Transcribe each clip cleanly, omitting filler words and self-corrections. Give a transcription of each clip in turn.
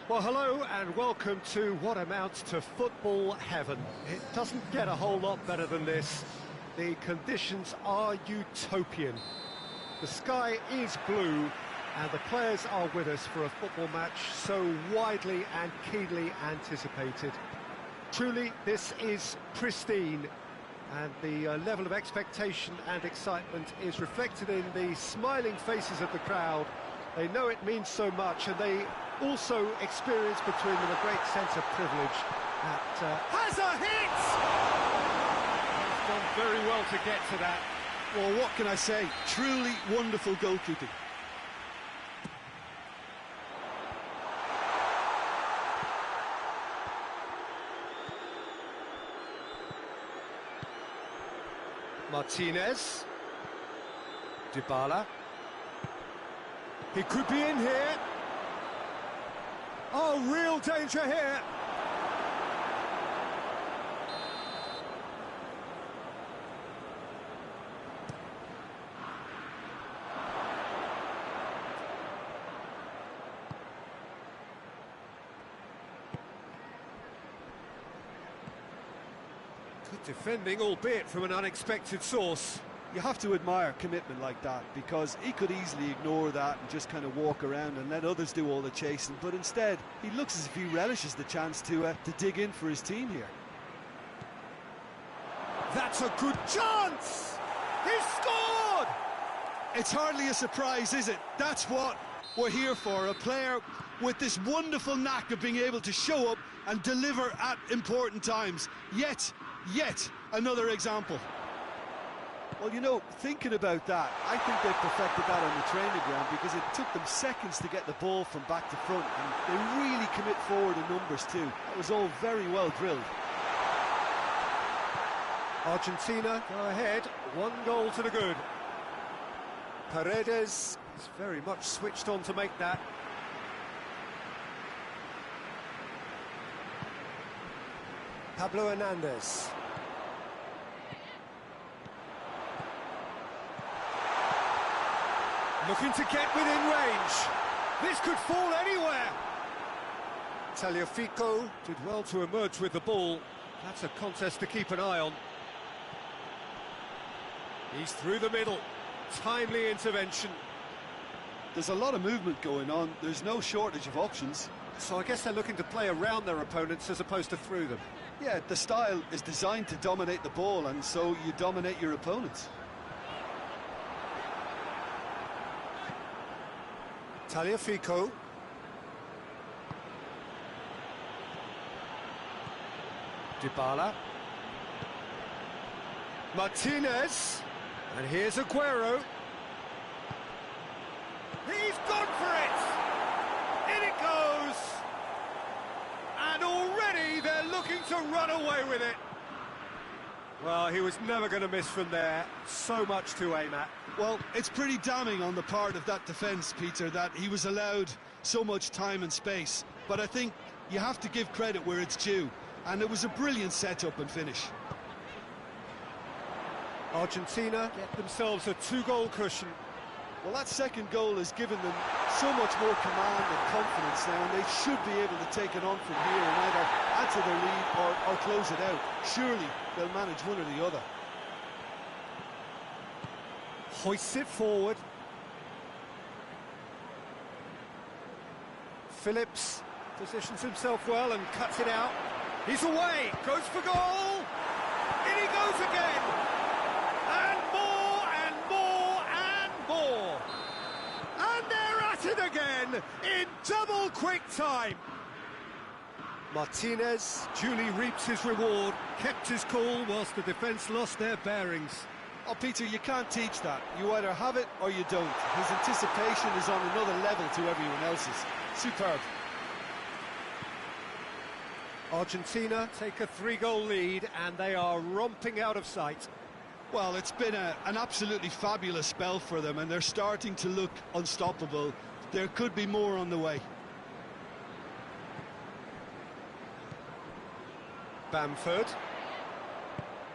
Well, hello and welcome to what amounts to football heaven. It doesn't get a whole lot better than this. The conditions are utopian. The sky is blue and the players are with us for a football match so widely and keenly anticipated. Truly, this is pristine, and the level of expectation and excitement is reflected in the smiling faces of the crowd. They know it means so much, and they also experience between them a great sense of privilege. Has a hit! He's done very well to get to that. Well, what can I say? Truly wonderful goalkeeping. Martinez. Dybala. He could be in here. Oh, real danger here. Good defending, albeit from an unexpected source. You have to admire commitment like that, because he could easily ignore that and just kind of walk around and let others do all the chasing, but instead he looks as if he relishes the chance to dig in for his team here. That's a good chance! He's scored! It's hardly a surprise, is it? That's what we're here for, a player with this wonderful knack of being able to show up and deliver at important times. Yet another example. Well, you know, thinking about that, I think they've perfected that on the training ground, because it took them seconds to get the ball from back to front, and they really commit forward in numbers too. That was all very well drilled. Argentina go ahead, 1 goal to the good. Paredes is very much switched on to make that. Pablo Hernandez. Looking to get within range. This could fall anywhere. Tagliafico did well to emerge with the ball. That's a contest to keep an eye on. He's through the middle. Timely intervention. There's a lot of movement going on. There's no shortage of options. So I guess they're looking to play around their opponents as opposed to through them. Yeah, the style is designed to dominate the ball, and so you dominate your opponents. Tagliafico. Dybala. Martinez. And here's Aguero. He's gone for it! In it goes! And already they're looking to run away with it. Well, he was never going to miss from there. So much to aim at. Well, it's pretty damning on the part of that defence, Peter, that he was allowed so much time and space. But I think you have to give credit where it's due. And it was a brilliant setup and finish. Argentina get themselves a 2-goal cushion. Well, that second goal has given them so much more command and confidence now, and they should be able to take it on from here and either add to their lead or close it out. Surely they'll manage one or the other. Hoists it forward. Phillips positions himself well and cuts it out. He's away, goes for goal! In he goes again! And more and more and more! And they're at it again in double quick time! Martinez duly reaps his reward, kept his cool whilst the defence lost their bearings. Oh, Peter, you can't teach that. You either have it or you don't. His anticipation is on another level to everyone else's. Superb. Argentina take a 3-goal lead and they are romping out of sight. Well, it's been an absolutely fabulous spell for them, and they're starting to look unstoppable. There could be more on the way. Bamford.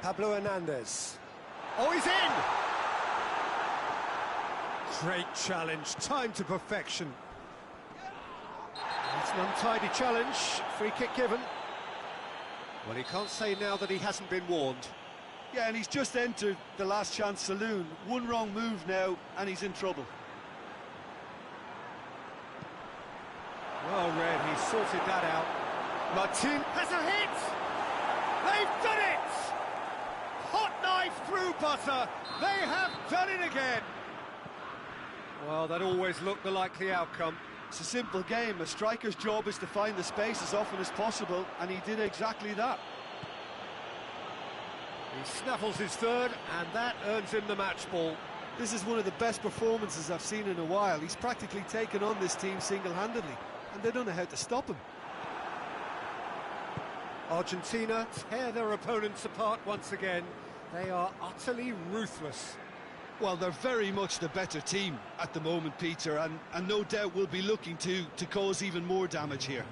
Pablo Hernandez. Oh, he's in! Great challenge, timed to perfection. It's an untidy challenge, free kick given. Well, he can't say now that he hasn't been warned. Yeah, and he's just entered the last chance saloon. One wrong move now, and he's in trouble. Well read, he's sorted that out. Martin has a hit! They've done it! Hot knife through butter, they have done it again! Well, that always looked the likely outcome. It's a simple game. A striker's job is to find the space as often as possible, and he did exactly that. He snaffles his third, and that earns him the match ball. This is one of the best performances I've seen in a while. He's practically taken on this team single-handedly, and they don't know how to stop him. Argentina tear their opponents apart once again. They are utterly ruthless. Well, they're very much the better team at the moment, Peter, and no doubt will be looking to cause even more damage here.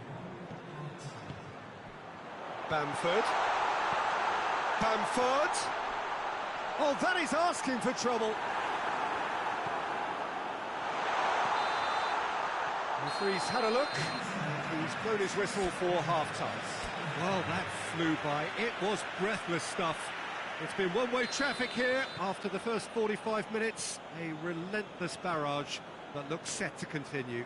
Bamford. Bamford! Oh, that is asking for trouble. Referee's had a look, and he's blown his whistle for half-time. Well, that flew by. It was breathless stuff. It's been one-way traffic here after the first 45 minutes. A relentless barrage that looks set to continue.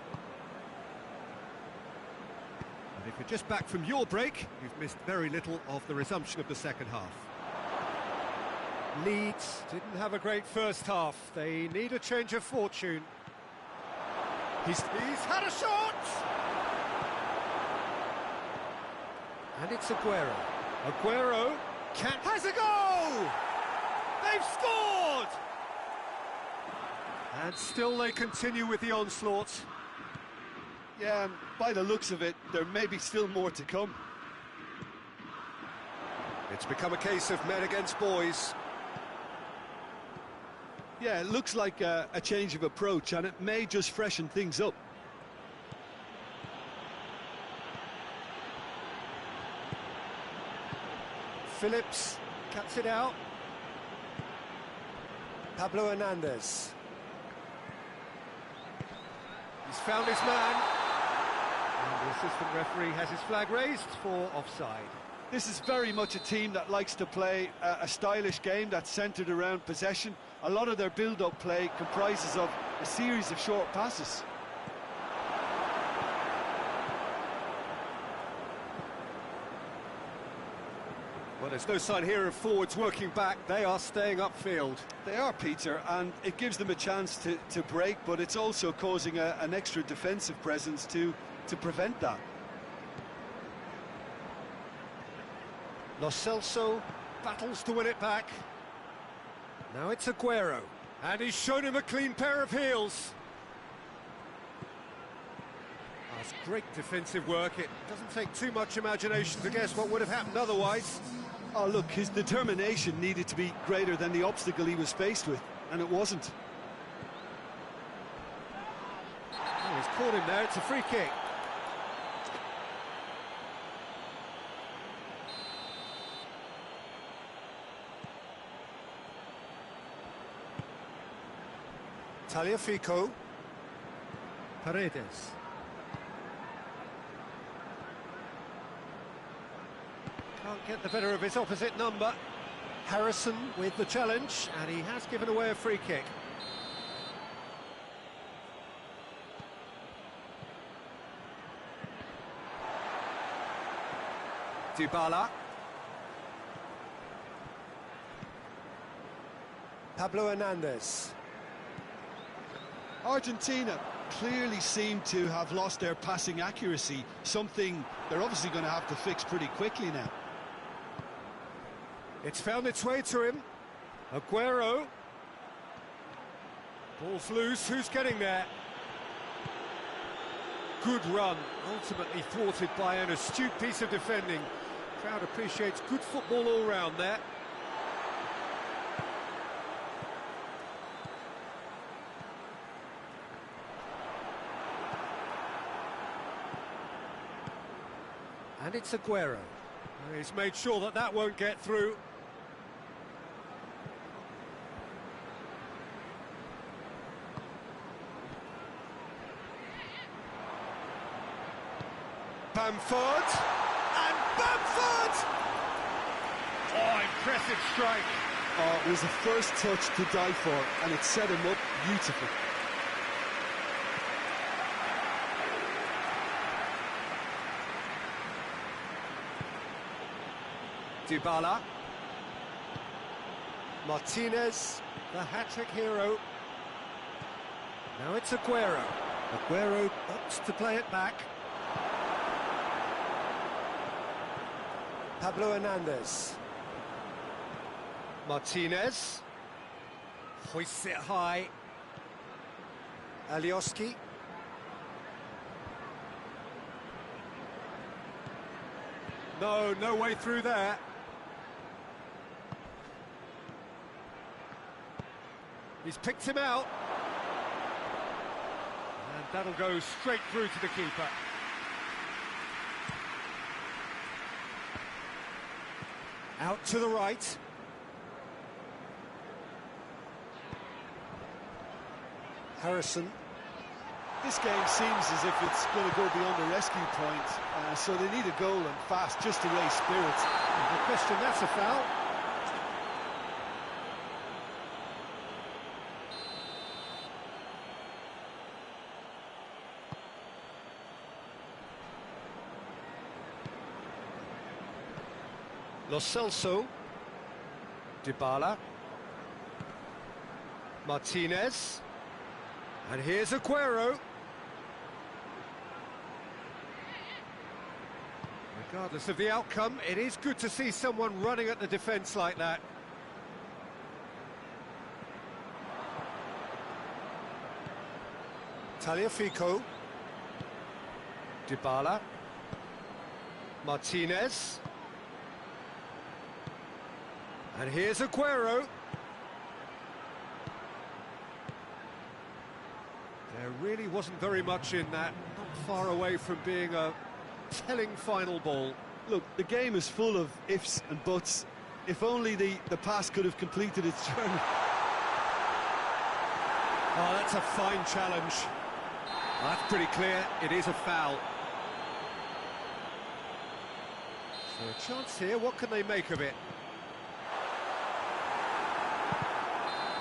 And if you're just back from your break, you've missed very little of the resumption of the second half. Leeds didn't have a great first half. They need a change of fortune. He's had a shot! And it's Aguero. Aguero has a goal! They've scored! And still they continue with the onslaught. Yeah, and by the looks of it, there may be still more to come. It's become a case of men against boys. Yeah, it looks like a change of approach, and it may just freshen things up. Phillips cuts it out. Pablo Hernandez. He's found his man. And the assistant referee has his flag raised for offside. This is very much a team that likes to play a stylish game that's centred around possession. A lot of their build-up play comprises of a series of short passes. Well, there's no sign here of forwards working back. They are staying upfield. They are, Peter, and it gives them a chance to break, but it's also causing an extra defensive presence to prevent that. Lo Celso battles to win it back. Now it's Aguero, and he's shown him a clean pair of heels. That's great defensive work. It doesn't take too much imagination to guess what would have happened otherwise. Oh, look, his determination needed to be greater than the obstacle he was faced with, and it wasn't. Oh, he's caught him there. It's a free kick. Tagliafico. Paredes. Can't get the better of his opposite number. Harrison with the challenge, and he has given away a free kick. Dybala. Pablo Hernandez. Argentina clearly seem to have lost their passing accuracy, something they're obviously going to have to fix pretty quickly now. It's found its way to him. Aguero. Ball's loose, who's getting there? Good run, ultimately thwarted by an astute piece of defending. Crowd appreciates good football all round there. And it's Aguero. He's made sure that that won't get through. Bamford, and Bamford! Oh, impressive strike. Oh, it was a first touch to die for, and it set him up beautifully. Dybala. Martinez, the hat-trick hero. Now it's Aguero. Aguero opts to play it back. Pablo Hernandez. Martinez. Hoists it high. Alioski. No way through there. He's picked him out. And that'll go straight through to the keeper. Out to the right. Harrison. This game seems as if it's going to go beyond the rescue point, so they need a goal and fast just to raise spirits. No question, that's a foul. Lo Celso. Dybala. Martinez. And here's Aguero. Regardless of the outcome, it is good to see someone running at the defence like that. Tagliafico. Dybala. Martinez. And here's Aguero. There really wasn't very much in that, not far away from being a telling final ball. Look, the game is full of ifs and buts. If only the pass could have completed its journey. Oh, that's a fine challenge. That's pretty clear, it is a foul. So a chance here, what can they make of it?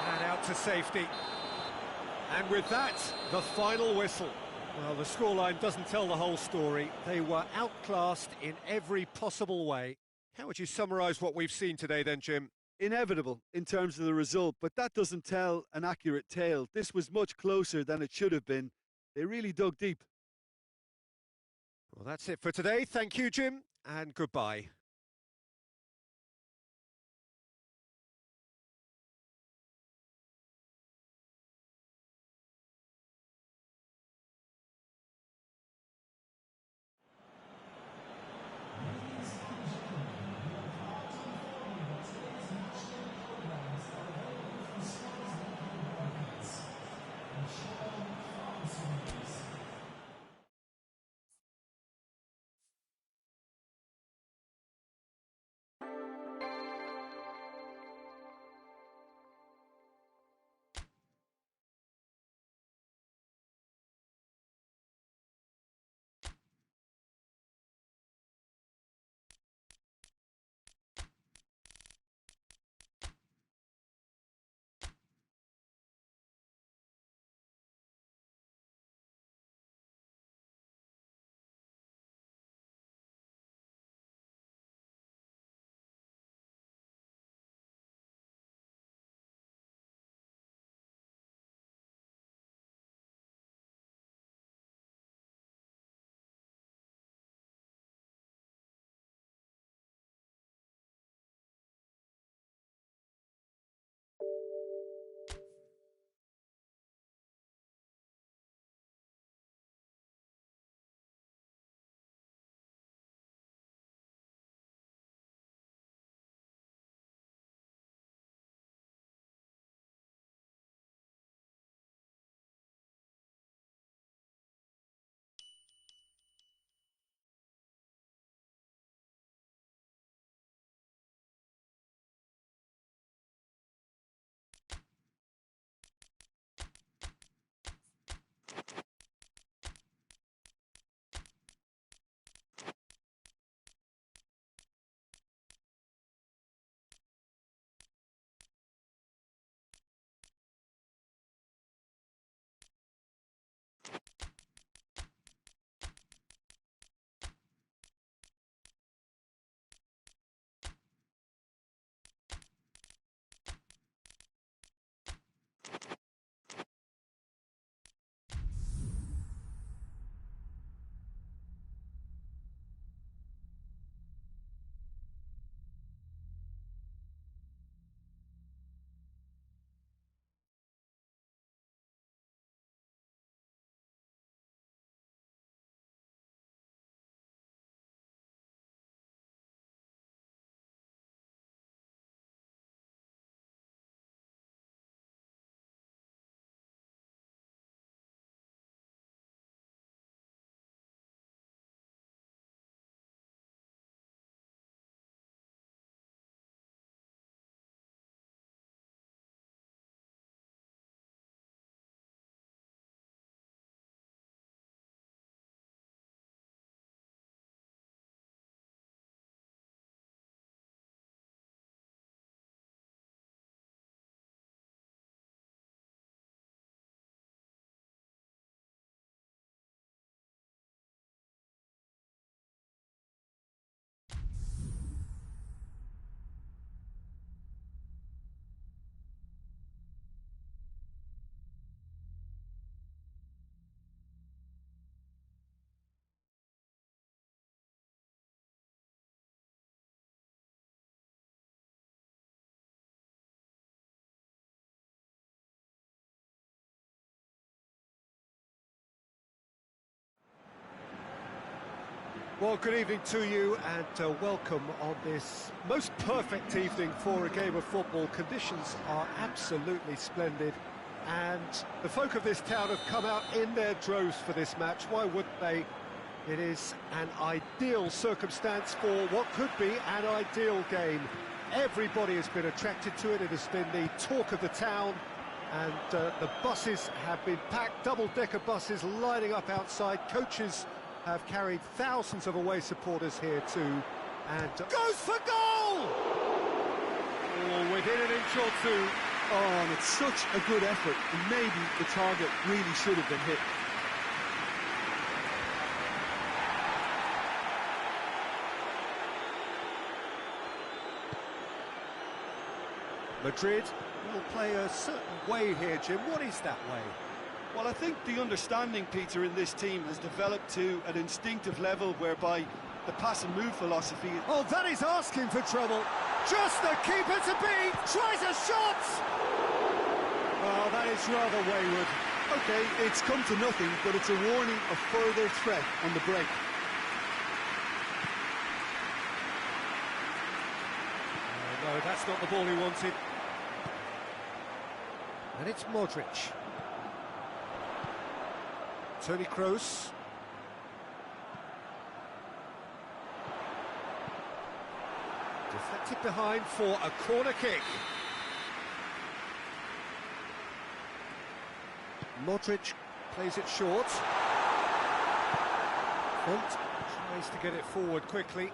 And out to safety. And with that, the final whistle. Well, the scoreline doesn't tell the whole story. They were outclassed in every possible way. How would you summarise what we've seen today then, Jim? Inevitable in terms of the result, but that doesn't tell an accurate tale. This was much closer than it should have been. They really dug deep. Well, that's it for today. Thank you, Jim, and goodbye. Well, good evening to you and welcome on this most perfect evening for a game of football. Conditions are absolutely splendid and the folk of this town have come out in their droves for this match. Why wouldn't they? It is an ideal circumstance for what could be an ideal game. Everybody has been attracted to it. It has been the talk of the town, and the buses have been packed, double-decker buses lining up outside. Coaches have carried thousands of away supporters here too, and goes for goal! Oh, within an inch or two. Oh, and it's such a good effort, and maybe the target really should have been hit. Madrid will play a certain way here, Jim. What is that way? Well, I think the understanding, Peter, in this team has developed to an instinctive level whereby the pass and move philosophy... Oh, that is asking for trouble. Just the keeper to beat. Tries a shot. Oh, that is rather wayward. OK, it's come to nothing, but it's a warning of further threat on the break. Oh, no, that's not the ball he wanted. And it's Modric. Toni Kroos. Deflected behind for a corner kick. Modric plays it short. Font tries to get it forward quickly.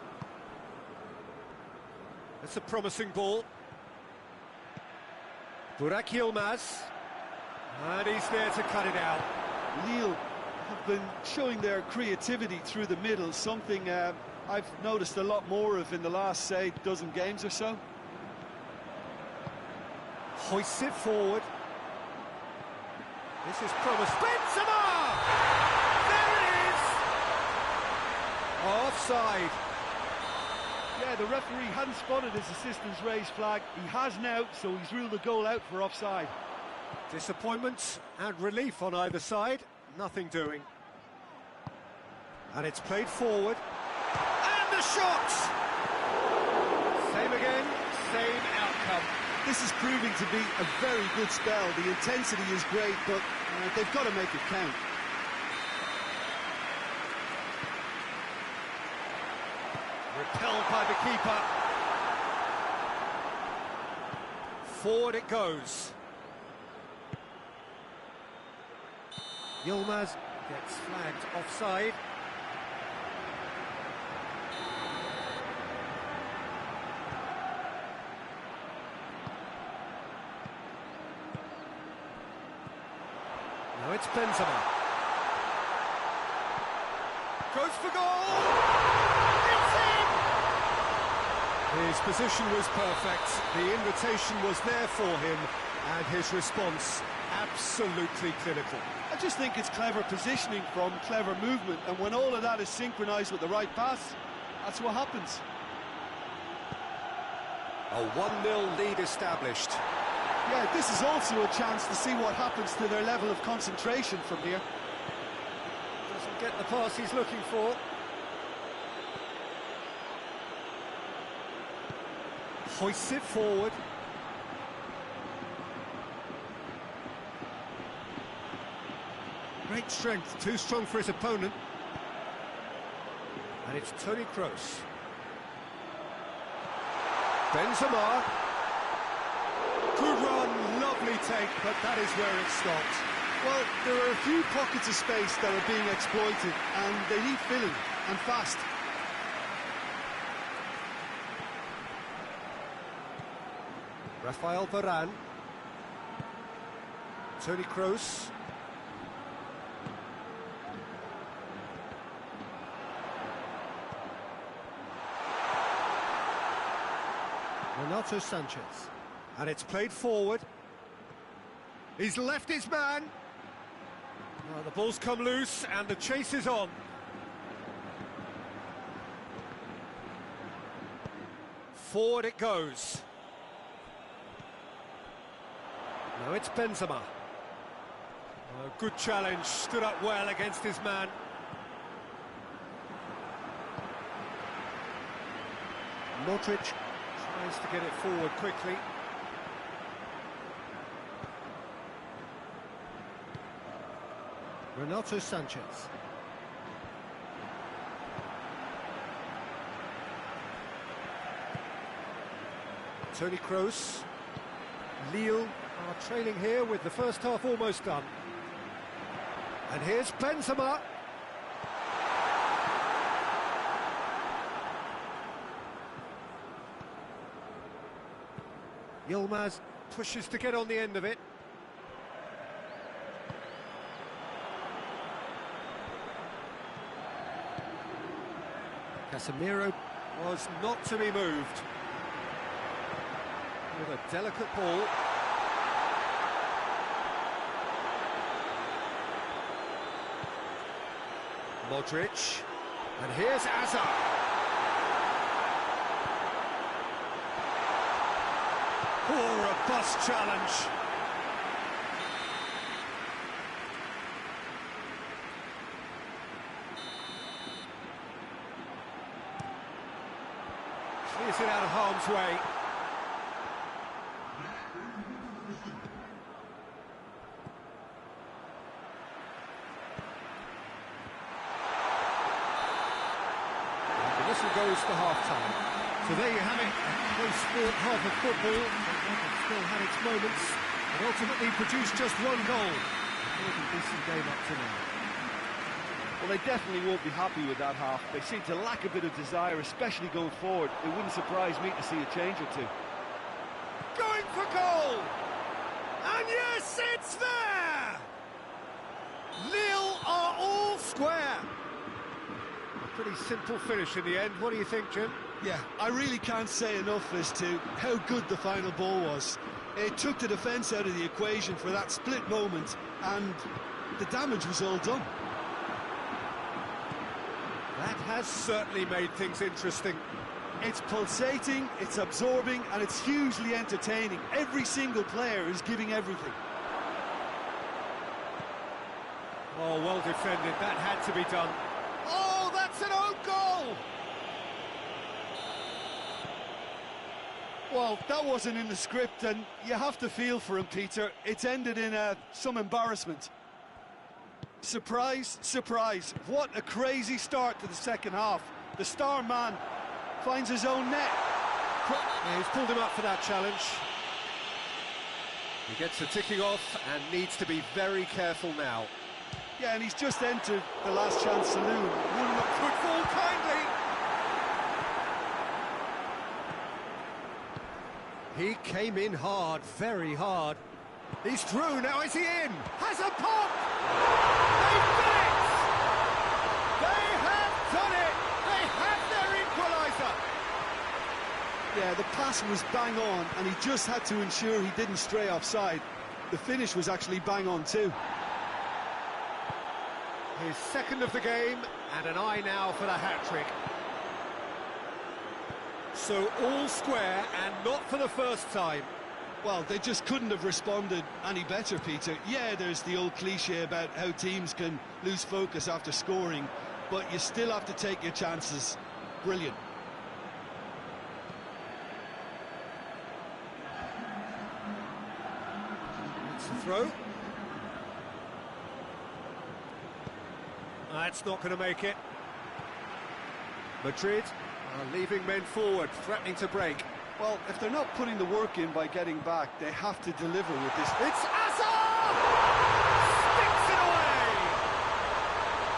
That's a promising ball. Burak Yilmaz. And he's there to cut it out. Lille have been showing their creativity through the middle, something I've noticed a lot more of in the last, say, dozen games or so. Hoists it forward. This is promised. Benzema! There it is! Offside. Yeah, the referee hadn't spotted his assistant's raised flag. He has now, so he's ruled the goal out for offside. Disappointment and relief on either side. Nothing doing. And it's played forward. And the shot! Same again, same outcome. This is proving to be a very good spell. The intensity is great, but they've got to make it count. Repelled by the keeper. Forward it goes. Yilmaz gets flagged offside. Now it's Benzema. Goes for goal! It's in! His position was perfect. The invitation was there for him, and his response absolutely clinical. I just think it's clever positioning from clever movement, and when all of that is synchronised with the right pass, that's what happens. A 1-0 lead established. Yeah, this is also a chance to see what happens to their level of concentration from here. Doesn't get the pass he's looking for. Hoists it forward. Great strength, too strong for his opponent. And it's Toni Kroos. Benzema. Good run, lovely take, but that is where it stopped. Well, there are a few pockets of space that are being exploited, and they need filling, and fast. Rafael Varane. Toni Kroos. Renato Sanchez. And it's played forward. He's left his man. Well, the ball's come loose and the chase is on. Forward it goes. Now it's Benzema. A good challenge, stood up well against his man. Modric tries to get it forward quickly. Renato Sanchez. Toni Kroos. Lille are trailing here with the first half almost done. And here's Benzema. Yilmaz pushes to get on the end of it. Casemiro was not to be moved. With a delicate ball. Modric. And here's Hazard. Oh, robust challenge. Clears it out of harm's way. The whistle goes to half-time. So there you have it, a close-fought half of football. Still had its moments, and ultimately produced just one goal. A really decent game up to now. Well, they definitely won't be happy with that half. They seem to lack a bit of desire, especially going forward. It wouldn't surprise me to see a change or two. Going for goal! And yes, it's there! Lille are all square. A pretty simple finish in the end. What do you think, Jim? Yeah, I really can't say enough as to how good the final ball was. It took the defence out of the equation for that split moment, and the damage was all done. That has certainly made things interesting. It's pulsating, it's absorbing, and it's hugely entertaining. Every single player is giving everything. Oh, well defended. That had to be done. Oh, that's an own goal! Well, that wasn't in the script, and you have to feel for him, Peter. It's ended in some embarrassment. Surprise, surprise. What a crazy start to the second half. The star man finds his own net. Yeah, he's pulled him up for that challenge. He gets the ticking off and needs to be very careful now. Yeah, and he's just entered the last chance saloon. Could fall kindly. He came in hard, very hard. He's through, now is he in? Has a pop! They've done it! They have done it! They have their equaliser! Yeah, the pass was bang on, and he just had to ensure he didn't stray offside. The finish was actually bang on too. His second of the game, and an eye now for the hat-trick. So all square, and not for the first time. Well, they just couldn't have responded any better, Peter. Yeah, there's the old cliche about how teams can lose focus after scoring, but you still have to take your chances. Brilliant. It's the throw. That's not going to make it. Madrid are leaving men forward, threatening to break. Well, if they're not putting the work in by getting back, they have to deliver with this. It's Hazard! Sticks it away!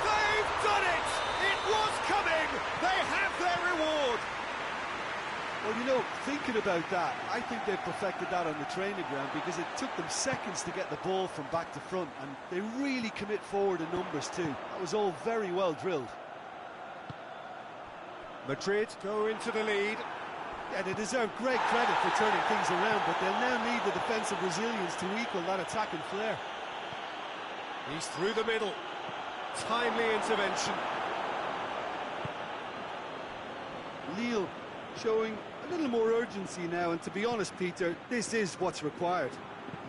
They've done it! It was coming! They have their reward! Well, you know, thinking about that, I think they perfected that on the training ground because it took them seconds to get the ball from back to front, and they really commit forward in numbers too. That was all very well drilled. Madrid go into the lead. Yeah, they deserve great credit for turning things around, but they'll now need the defensive resilience to equal that attacking flair. He's through the middle. Timely intervention. Lille showing a little more urgency now, and to be honest, Peter, this is what's required.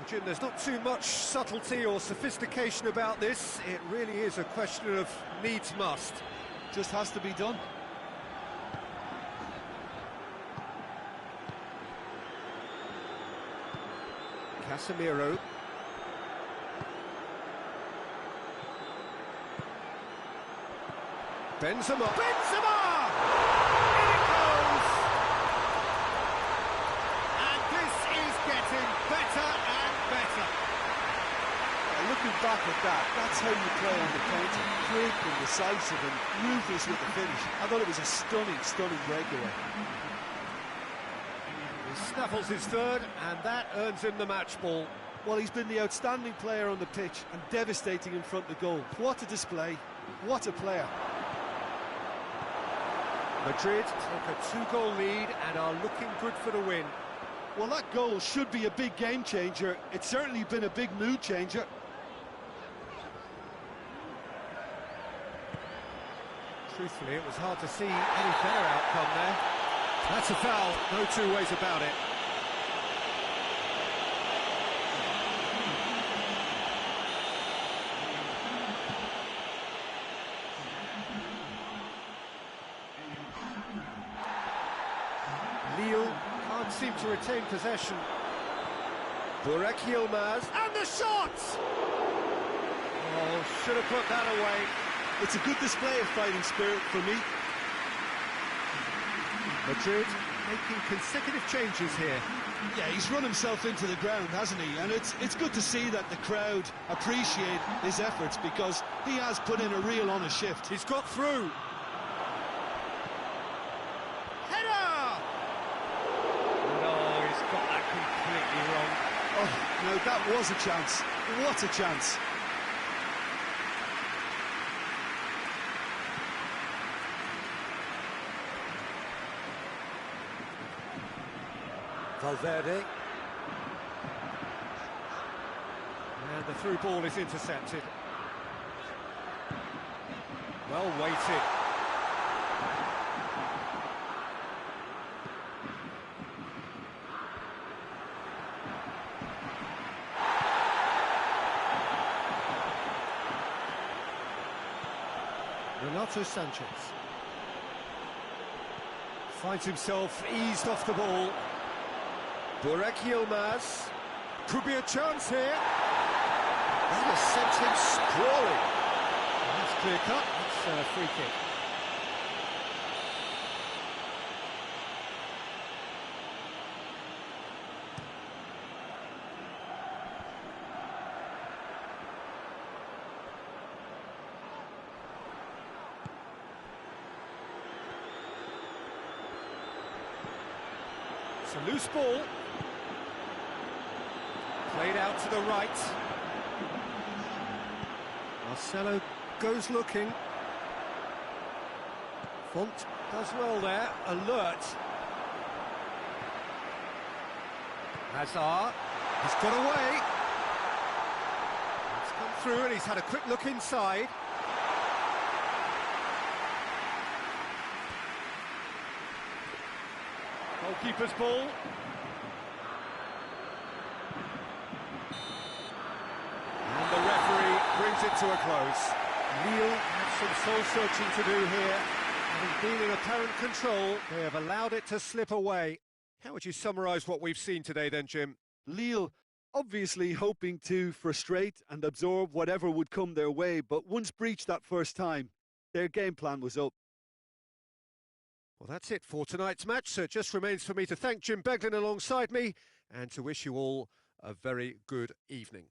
Jim, there's not too much subtlety or sophistication about this. It really is a question of needs must. Just has to be done. Casemiro. Benzema! Benzema! In it goes! And this is getting better and better. Looking back at that, that's how you play on the counter. Quick and decisive and ruthless with the finish. I thought it was a stunning, stunning breakaway. He snaffles his third, and that earns him the match ball. Well, he's been the outstanding player on the pitch and devastating in front of goal. What a display, what a player. Madrid took a 2-goal lead and are looking good for the win. Well, that goal should be a big game changer. It's certainly been a big mood changer. Truthfully, it was hard to see any better outcome there. That's a foul, no two ways about it. Lille can't seem to retain possession. Burak Yilmaz, and the shot! Oh, should have put that away. It's a good display of fighting spirit for me. Madrid making consecutive changes here. Yeah, he's run himself into the ground, hasn't he? And it's good to see that the crowd appreciate his efforts because he has put in a real honest shift. He's got through. Header! No, he's got that completely wrong. Oh, no, that was a chance. What a chance. Valverde. And the through ball is intercepted. Well weighted. Renato Sanchez finds himself eased off the ball. Burak Yilmaz, could be a chance here. That has sent him sprawling. And that's clear cut, it's a free kick. It's a loose ball. Played out to the right. Marcelo goes looking. Font does well there. Alert. Hazard. He's got away. He's come through and he's had a quick look inside. Goalkeeper's ball. And the referee brings it to a close. Lille have some soul-searching to do here. Having been in apparent control, they have allowed it to slip away. How would you summarise what we've seen today then, Jim? Lille obviously hoping to frustrate and absorb whatever would come their way, but once breached that first time, their game plan was up. Well, that's it for tonight's match, so it just remains for me to thank Jim Beglin alongside me and to wish you all a very good evening.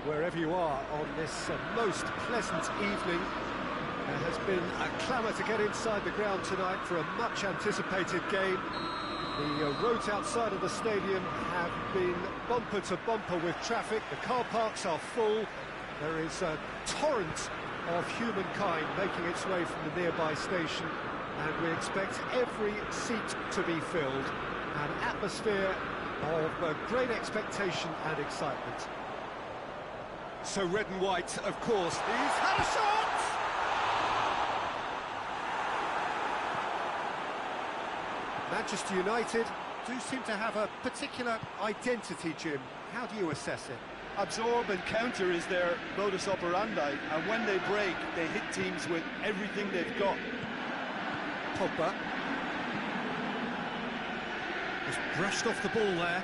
wherever you are on this most pleasant evening. There has been a clamour to get inside the ground tonight for a much-anticipated game. The roads outside of the stadium have been bumper to bumper with traffic. The car parks are full. There is a torrent of humankind making its way from the nearby station, and we expect every seat to be filled. An atmosphere of great expectation and excitement. So red and white, of course. He's had a shot! Manchester United do seem to have a particular identity, Jim. How do you assess it? Absorb and counter is their modus operandi, and when they break, they hit teams with everything they've got. Pogba. Just brushed off the ball there.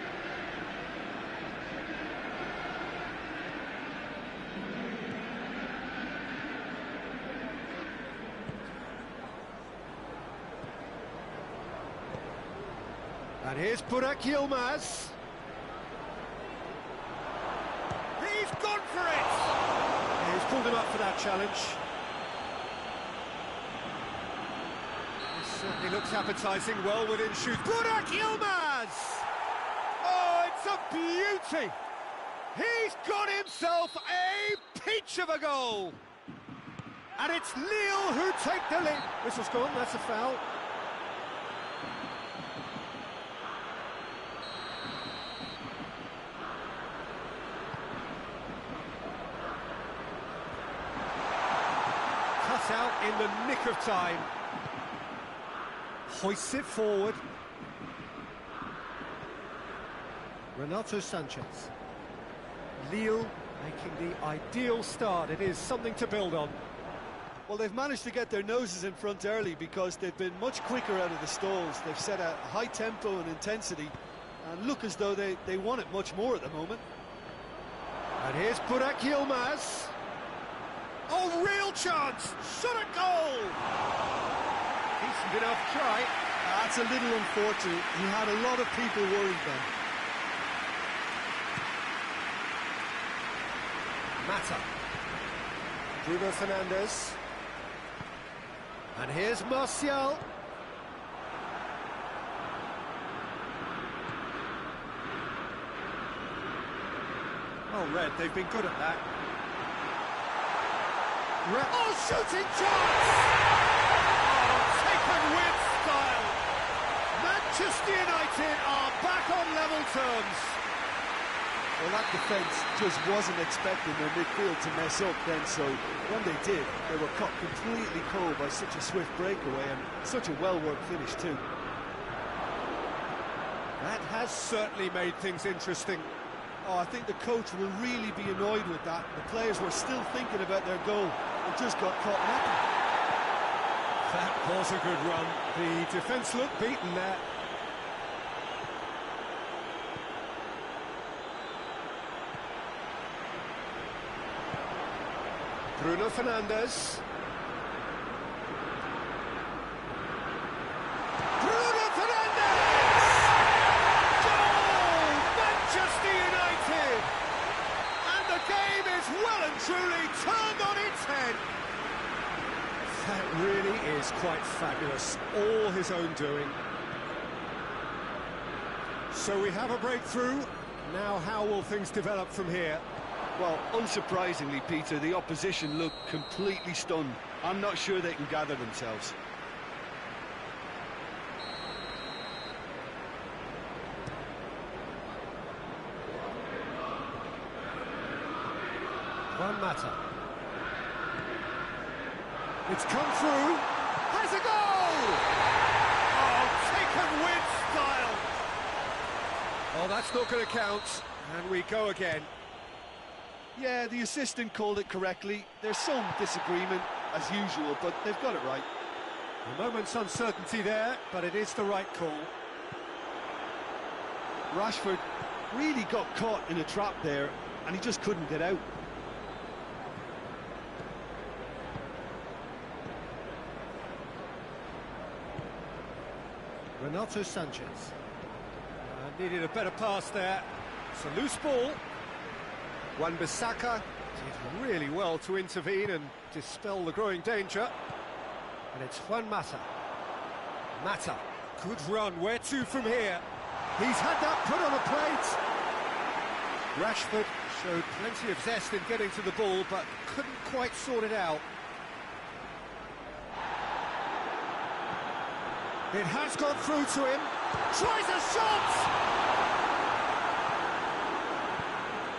And here's Burak Yilmaz. He's gone for it! He's pulled him up for that challenge. This certainly looks appetising, well within shoot. Burak Yilmaz! Oh, it's a beauty! He's got himself a peach of a goal! And it's Lille who take the lead. Whistle's gone, that's a foul. Cut out in the nick of time. Hoists it forward. Renato Sanchez. Lille making the ideal start. It is something to build on. Well, they've managed to get their noses in front early because they've been much quicker out of the stalls. They've set a high tempo and intensity and look as though they want it much more at the moment. And here's Burak Yilmaz. Oh, real chance! Shot at goal! Decent enough try. That's a little unfortunate. He had a lot of people worried then. Mata. Bruno Fernandes. And here's Martial. Oh, Red, they've been good at that. Oh, shooting chance! Oh, taken with style. Manchester United are back on level terms. Well, that defence just wasn't expecting their midfield to mess up then, so when they did, they were caught completely cold by such a swift breakaway and such a well-worked finish too. That has certainly made things interesting. Oh, I think the coach will really be annoyed with that. The players were still thinking about their goal and just got caught napping. That was a good run. The defence looked beaten there. Bruno Fernandes. Bruno Fernandes! Goal! Manchester United! And the game is well and truly turned on its head. That really is quite fabulous. All his own doing. So we have a breakthrough. Now how will things develop from here? Well, unsurprisingly, Peter, the opposition look completely stunned. I'm not sure they can gather themselves. Juan Mata. It's come through. Has a goal! Oh, taken with style. Oh, that's not going to count. And we go again. Yeah, the assistant called it correctly. There's some disagreement, as usual, but they've got it right. A moment's uncertainty there, but it is the right call. Rashford really got caught in a trap there, and he just couldn't get out. Renato Sanchez. Needed a better pass there. It's a loose ball. Wan-Bissaka did really well to intervene and dispel the growing danger. And it's Juan Mata. Mata, good run, where to from here? He's had that put on a plate. Rashford showed plenty of zest in getting to the ball, but couldn't quite sort it out. It has got through to him. Tries a shot!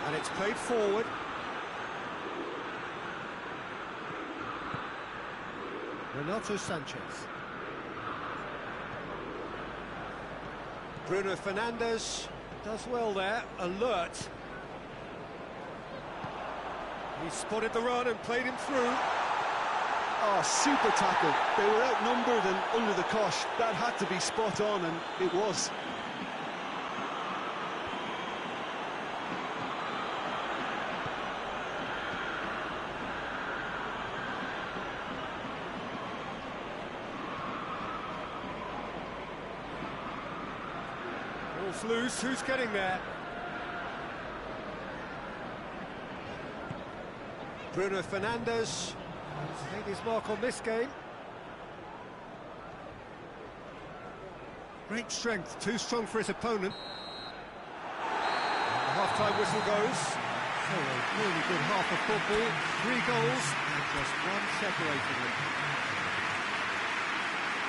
And it's played forward. Renato Sanchez. Bruno Fernandes does well there, alert. He spotted the run and played him through. Oh, super tackle. They were outnumbered and under the cosh. That had to be spot on, and it was. Ball's loose, who's getting there? Bruno Fernandes has made his mark on this game. Great strength, too strong for his opponent. And the half-time whistle goes. So a really good half of football, 3 goals and just one separating them.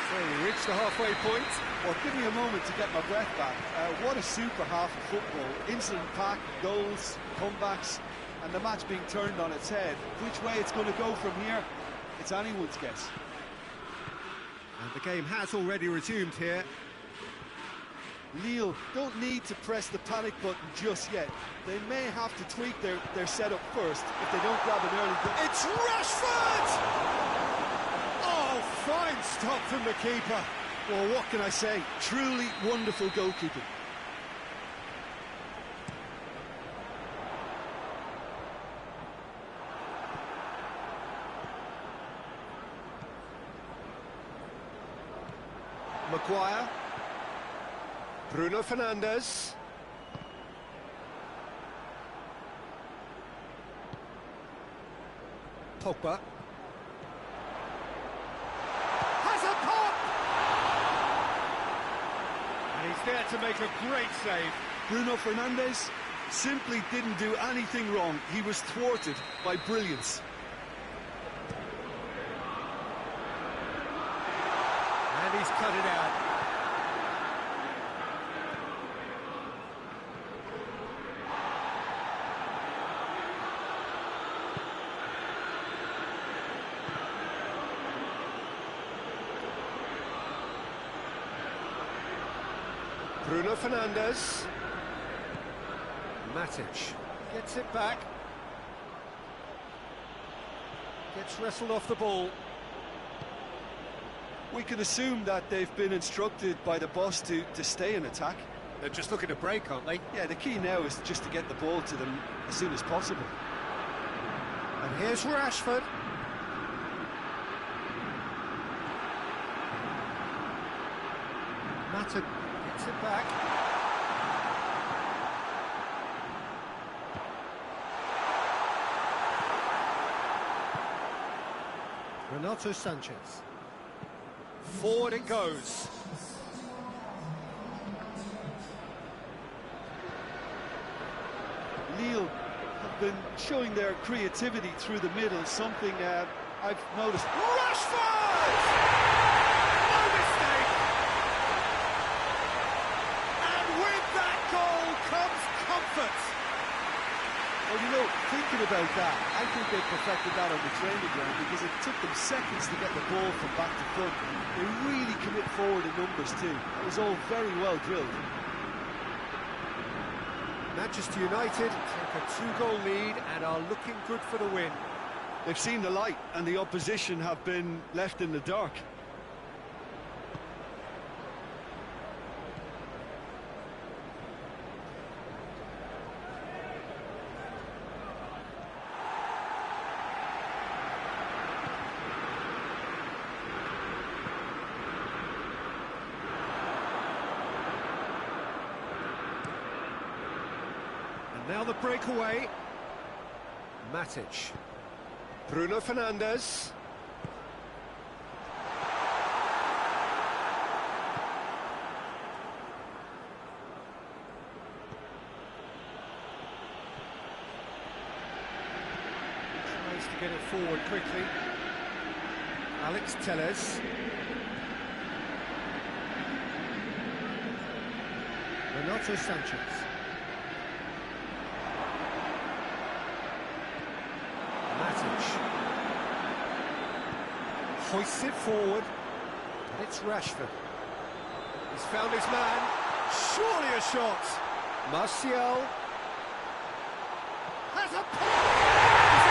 So we reach the halfway point. Well, give me a moment to get my breath back. What a super half of football. Incident-packed, goals, comebacks, and the match being turned on its head. Which way it's going to go from here, it's anyone's guess. And the game has already resumed here. Lille don't need to press the panic button just yet. They may have to tweak their setup first if they don't grab an early goal. It's Rashford! Oh, fine stop from the keeper. Well, what can I say? Truly wonderful goalkeeping. Maguire. Bruno Fernandes. Pogba. Has a pop! And he's there to make a great save. Bruno Fernandes simply didn't do anything wrong. He was thwarted by brilliance. And he's cut it out. Bruno Fernandes. Matic gets it back. Gets wrestled off the ball. We can assume that they've been instructed by the boss to stay in attack. They're just looking to break, aren't they? Yeah, the key now is just to get the ball to them as soon as possible. And here's Rashford. Mata gets it back. Renato Sanchez. Forward it goes. Lille have been showing their creativity through the middle, something I've noticed. Rashford! No mistake! And with that goal comes comfort. Well, you know, thinking about that, I think they perfected that on the training ground because it took them seconds to get the ball from back to front. They really commit forward in numbers too. That was all very well drilled. Manchester United take a 2-goal lead and are looking good for the win. They've seen the light and the opposition have been left in the dark. Now the breakaway. Matic. Bruno Fernandes. Tries to get it forward quickly. Alex Telles. Renato Sanchez. Matic. Hoists it forward. And it's Rashford. He's found his man. Surely a shot. Martial. Has a pass!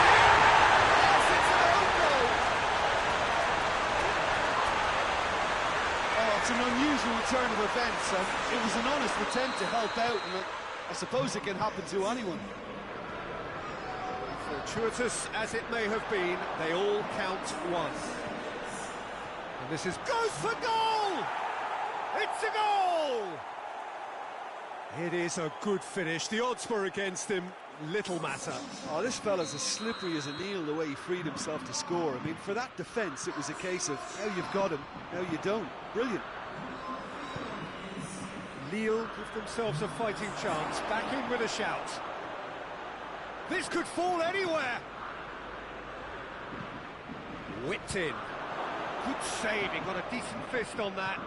Yes, it's an own goal! Oh, it's an unusual turn of events, and it was an honest attempt to help out, and I suppose it can happen to anyone. Fortuitous as it may have been, they all count one. And this is goes for goal! It's a goal! It is a good finish. The odds were against him. Little matter. Oh, this fella's as slippery as an eel the way he freed himself to score. I mean, for that defence, it was a case of now you've got him, now you don't. Brilliant. Lille give themselves a fighting chance. Back in with a shout. This could fall anywhere. Whipped in. Good save. He got a decent fist on that.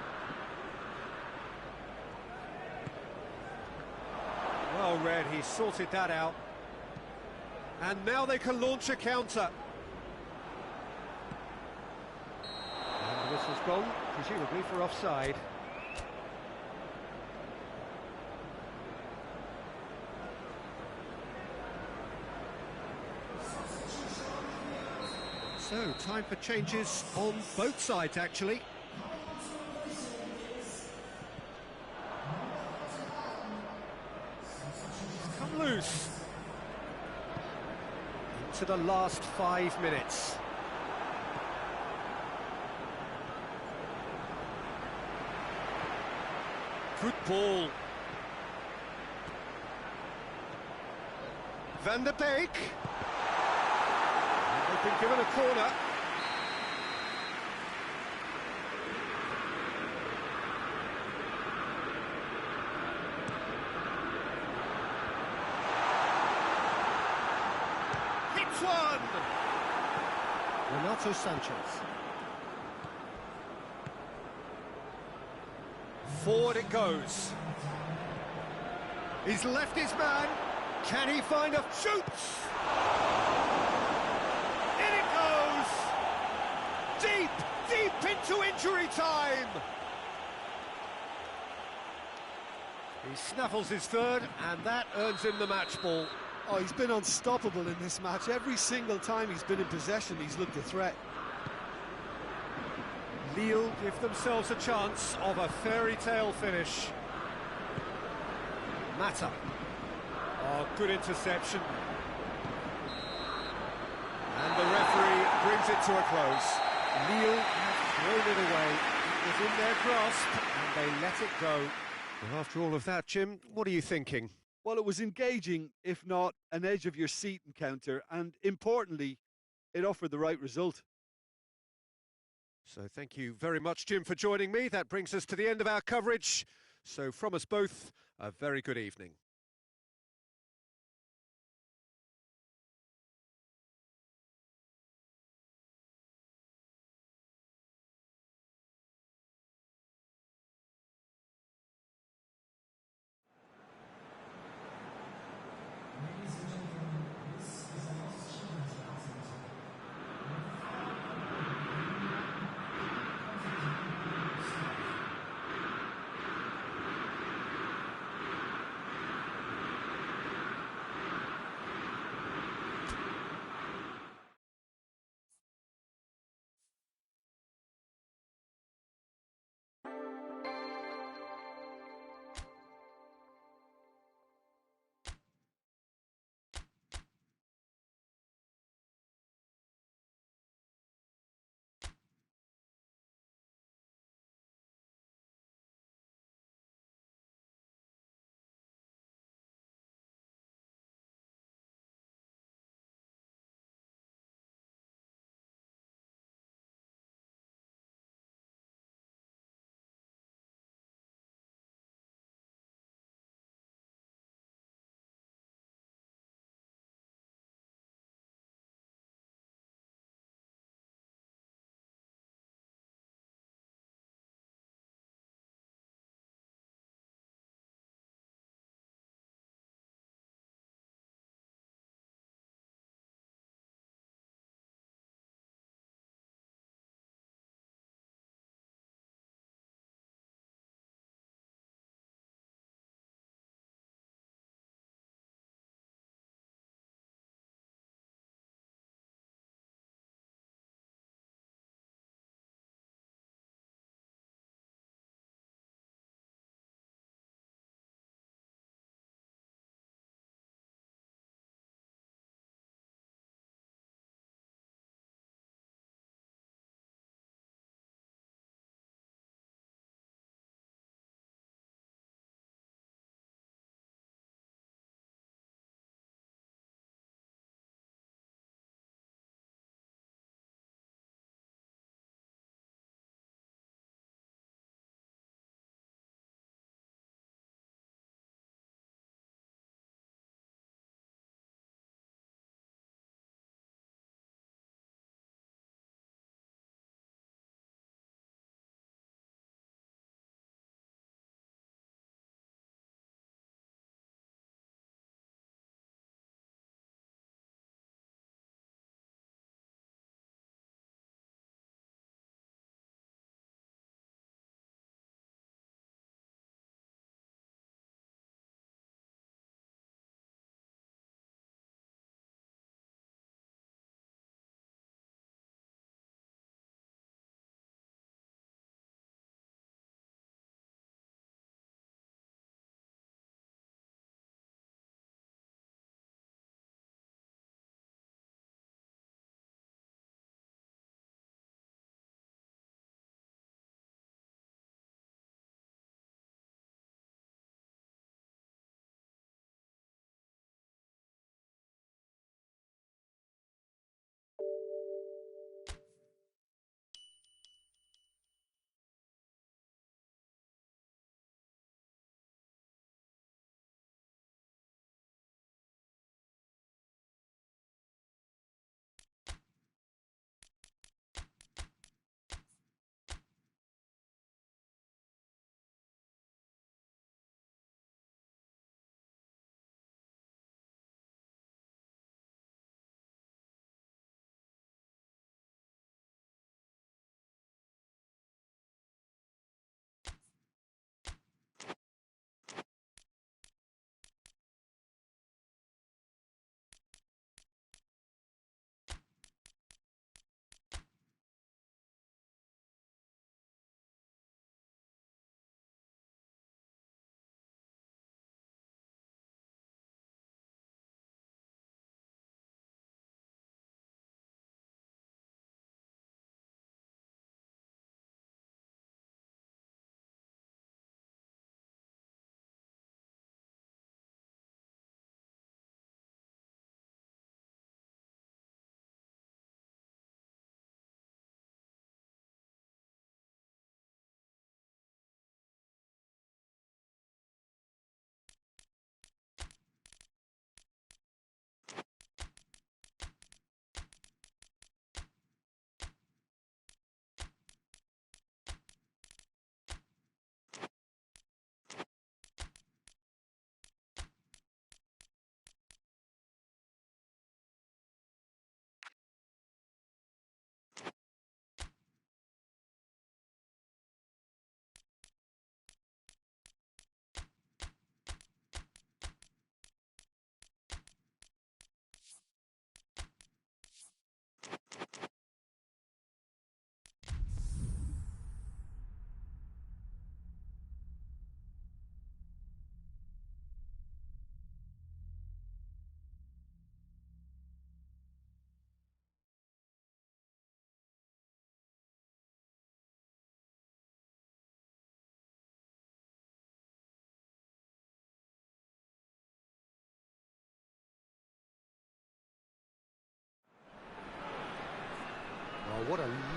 Well read, he sorted that out. And now they can launch a counter. And the whistle's gone, presumably for offside. So, time for changes on both sides, actually. Come loose. Into the last 5 minutes. Good ball. Van der Beek. They've been given a corner. Hits one! Renato Sanchez. Forward it goes. He's left his man. Can he find a shoots? In it goes! Deep, deep into injury time! He snaffles his third, and that earns him the match ball. Oh, he's been unstoppable in this match. Every single time he's been in possession, he's looked a threat. Lille give themselves a chance of a fairy tale finish. Mata. Oh, good interception. And the referee brings it to a close. Lille have thrown it away. It was in their grasp, and they let it go. Well, after all of that, Jim, what are you thinking? Well, it was engaging, if not an edge-of-your-seat encounter, and importantly, it offered the right result. So thank you very much, Jim, for joining me. That brings us to the end of our coverage. So from us both, a very good evening.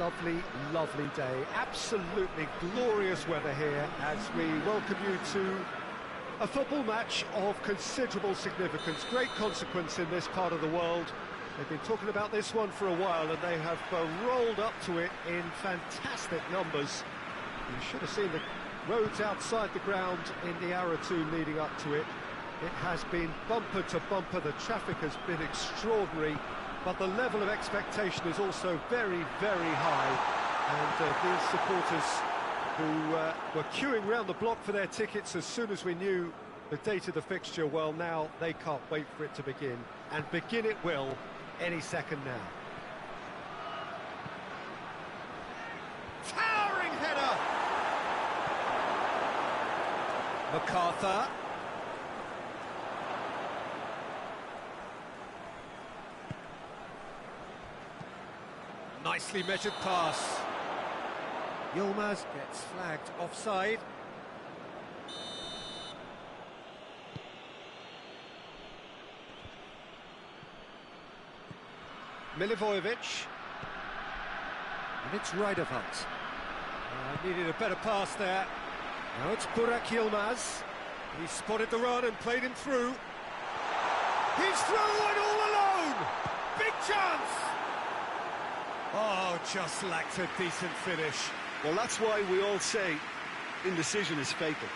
lovely, lovely day. Absolutely glorious weather here as we welcome you to a football match of considerable significance, great consequence in this part of the world. They've been talking about this one for a while and they have rolled up to it in fantastic numbers. You should have seen the roads outside the ground in the hour or two leading up to it. It has been bumper to bumper, the traffic has been extraordinary, but the level of expectation is also very, very high. And these supporters who were queuing round the block for their tickets as soon as we knew the date of the fixture, well, now they can't wait for it to begin. And begin it will any second now. Towering header! MacArthur. Nicely measured pass. Yilmaz gets flagged offside. Milivojevic. And it's Radovan. Needed a better pass there. Now it's Burak Yilmaz. He spotted the run and played him through. He's through and all alone! Big chance! Oh, just lacked a decent finish. Well, that's why we all say indecision is fatal.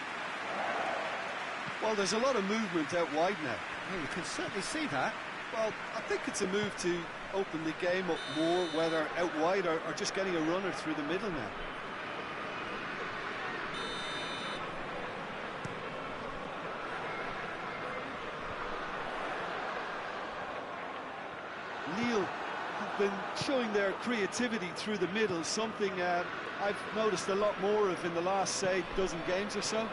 Well, there's a lot of movement out wide now. Yeah, you can certainly see that. Well, I think it's a move to open the game up more, whether out wide or just getting a runner through the middle now. Lille have been showing their creativity through the middle, something I've noticed a lot more of in the last, say, dozen games or so.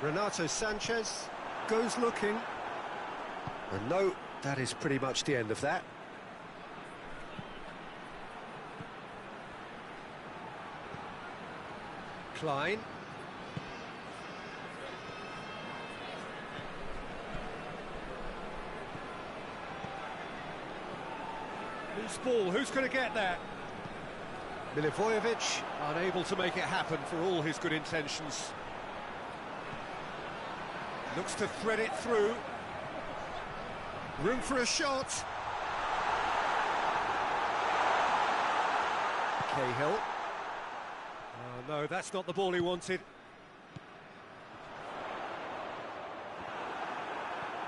Renato Sanchez goes looking. And no, that is pretty much the end of that. Klein. Loose ball, who's going to get that? Milivojevic unable to make it happen for all his good intentions. Looks to thread it through. Room for a shot. Cahill. Oh no, that's not the ball he wanted.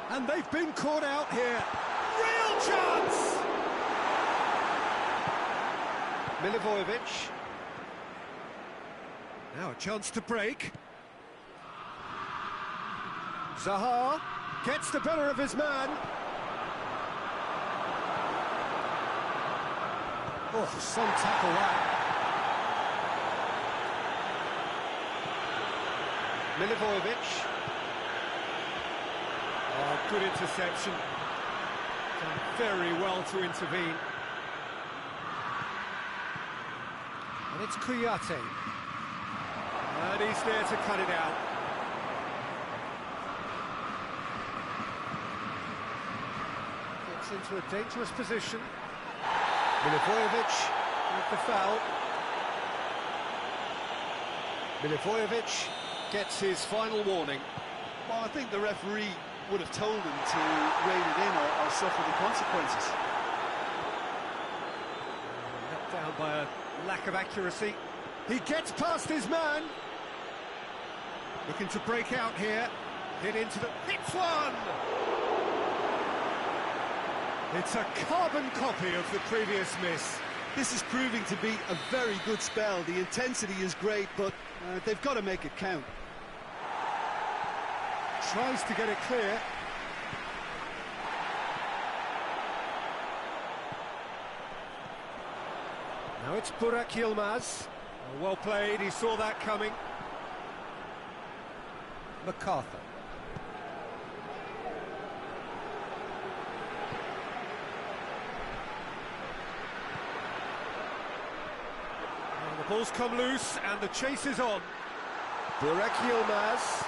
And they've been caught out here. Real chance! Milivojevic. Now a chance to break. Zaha gets the better of his man. Oh, some tackle that. Milivojevic. Oh, good interception. Done very well to intervene. And it's Kouyaté. And he's there to cut it out. Gets into a dangerous position. Milivojevic with the foul. Milivojevic gets his final warning. Well, I think the referee would have told him to rein it in or suffer the consequences. Let down by a lack of accuracy. He gets past his man. Looking to break out here. Hit into the... Hits one! It's a carbon copy of the previous miss. This is proving to be a very good spell. The intensity is great, but they've got to make it count. Tries to get it clear. Now it's Burak Yilmaz. Well played, he saw that coming. MacArthur. And the ball's come loose and the chase is on. Burak Yilmaz.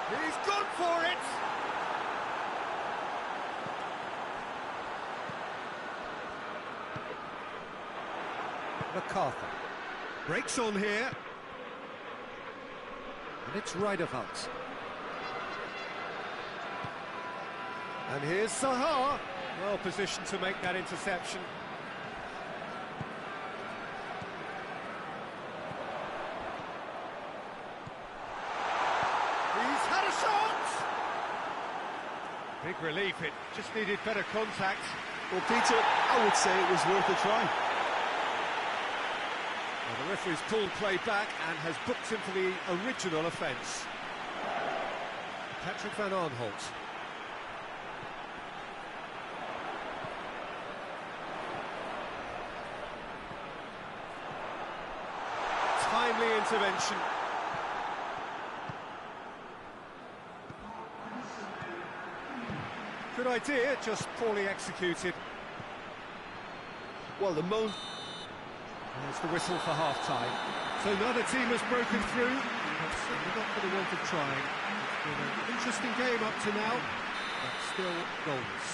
He's gone for it! MacArthur breaks on here, and it's Ridervalt. And here's Sahar, well positioned to make that interception. He's had a shot! Big relief, it just needed better contact. Well, Peter, I would say it was worth a try. Well, the referee's pulled play back and has booked him for the original offence. Patrick van Arnholt. Timely intervention. Good idea, just poorly executed. Well, the moment... There's the whistle for half-time. So neither team has broken through, but certainly not for the want of trying. It's been an interesting game up to now, but still goals.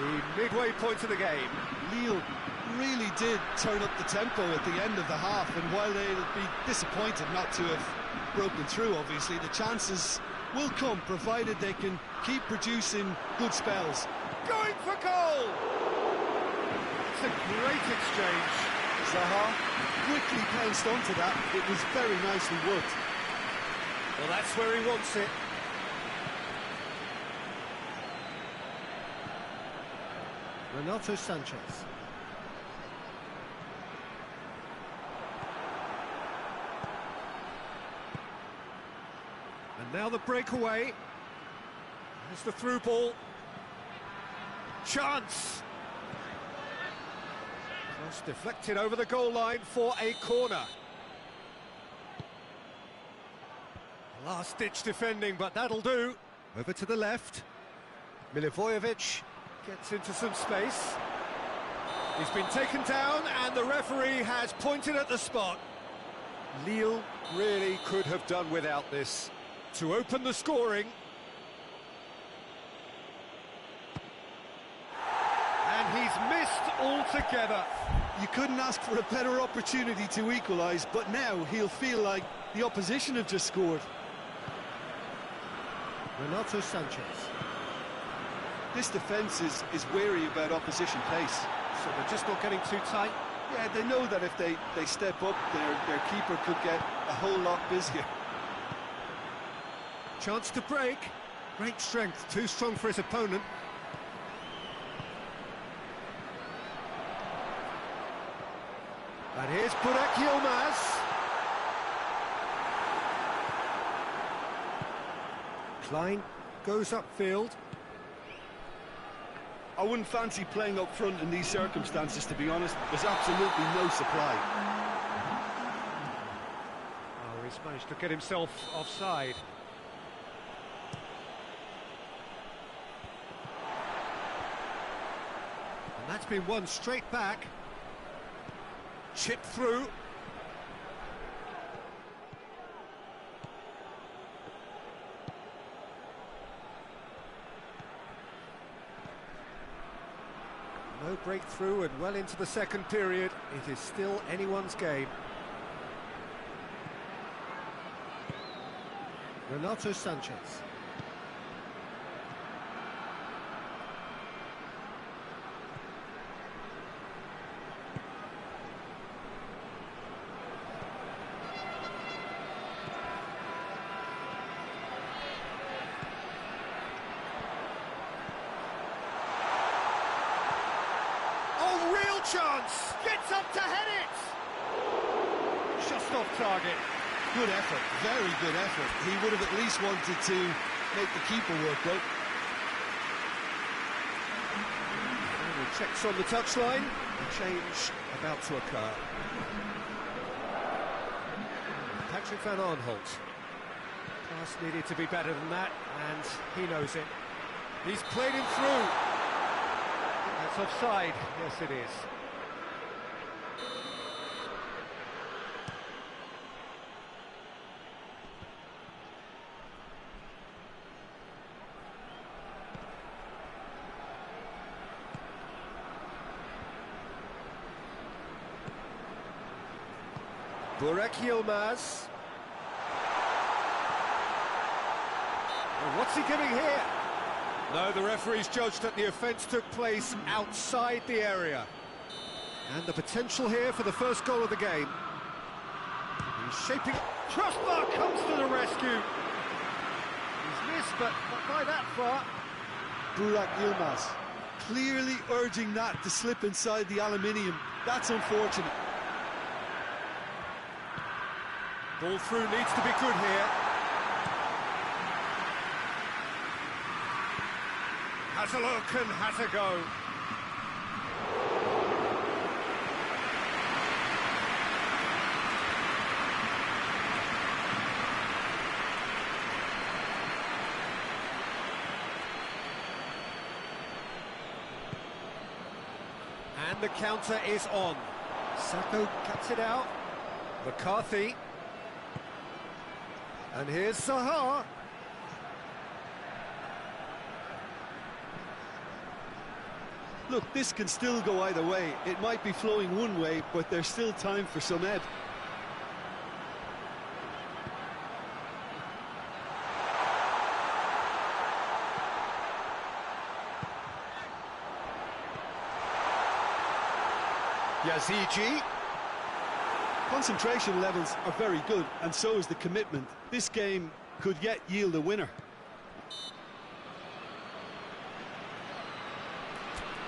The midway point of the game. Lille really did turn up the tempo at the end of the half, and while they'll be disappointed not to have broken through, obviously, the chances will come, provided they can keep producing good spells. Going for goal! It's a great exchange. Zaha quickly pounced onto that. It was very nicely worked. Well, that's where he wants it. Renato Sanchez. And now the breakaway. There's the through ball. Chance! Cross deflected over the goal line for a corner. Last-ditch defending, but that'll do. Over to the left. Milivojevic gets into some space. He's been taken down, and the referee has pointed at the spot. Lille really could have done without this to open the scoring. And he's missed altogether. You couldn't ask for a better opportunity to equalise, but now he'll feel like the opposition have just scored. Renato Sanchez. This defence is wary about opposition pace. So they're just not getting too tight. Yeah, they know that if they step up, their keeper could get a whole lot busier. Chance to break. Great strength, too strong for his opponent. And here's Burak Yilmaz. Klein goes upfield. I wouldn't fancy playing up front in these circumstances, to be honest. There's absolutely no supply. Oh, he's managed to get himself offside. And that's been won straight back. Chip through. No breakthrough, and well into the second period. It is still anyone's game. Renato Sanchez. Chance, gets up to head it. Just off target. Good effort, very good effort. He would have at least wanted to make the keeper work, though. Checks on the touchline. Change about to occur. Patrick van Arnholt. Pass needed to be better than that, and he knows it. He's played him through. That's offside. Yes, it is. Burak Yilmaz. Well, what's he giving here? No, the referee's judged that the offence took place outside the area. And the potential here for the first goal of the game. He's shaping... Crossbar comes to the rescue. He's missed, but not by that far. Burak Yilmaz clearly urging that to slip inside the aluminium. That's unfortunate. Ball through needs to be good here. Has a look and has a go. And the counter is on. Sacco cuts it out. McCarthy. And here's Zaha. Look, this can still go either way. It might be flowing one way, but there's still time for some ebb. Yazigi. Concentration levels are very good, and so is the commitment. This game could yet yield a winner.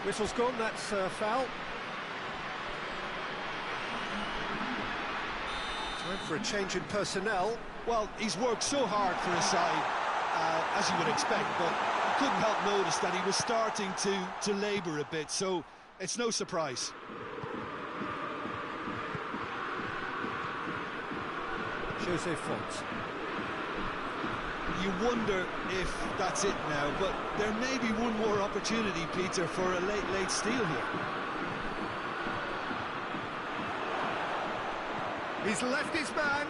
Whistle's gone, that's a foul. Time for a change in personnel. Well, he's worked so hard for his side, as you would expect, but you couldn't help notice that he was starting to labour a bit, so it's no surprise. Jose Font. You wonder if that's it now, but there may be one more opportunity, Peter, for a late steal here. He's left his man.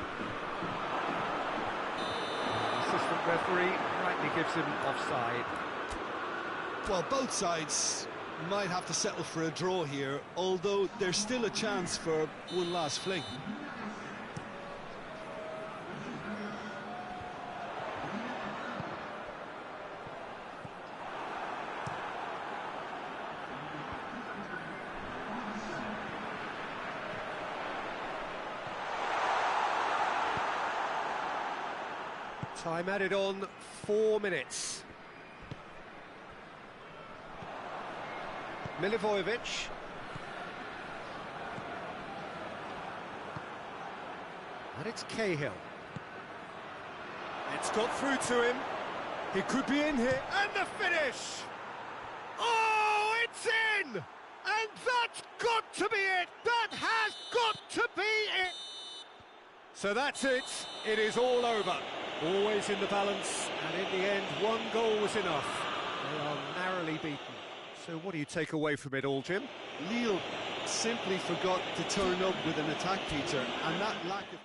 Assistant referee rightly gives him offside. Well, both sides might have to settle for a draw here, although there's still a chance for one last fling. Time added on, 4 minutes. Milivojevic. And it's Cahill. It's got through to him. He could be in here. And the finish! Oh, it's in! And that's got to be it! That has got to be it! So that's it. It is all over. Always in the balance, and in the end, one goal was enough. They are narrowly beaten. So what do you take away from it all, Jim? Lille simply forgot to turn up with an attack, Peter, and that lack of...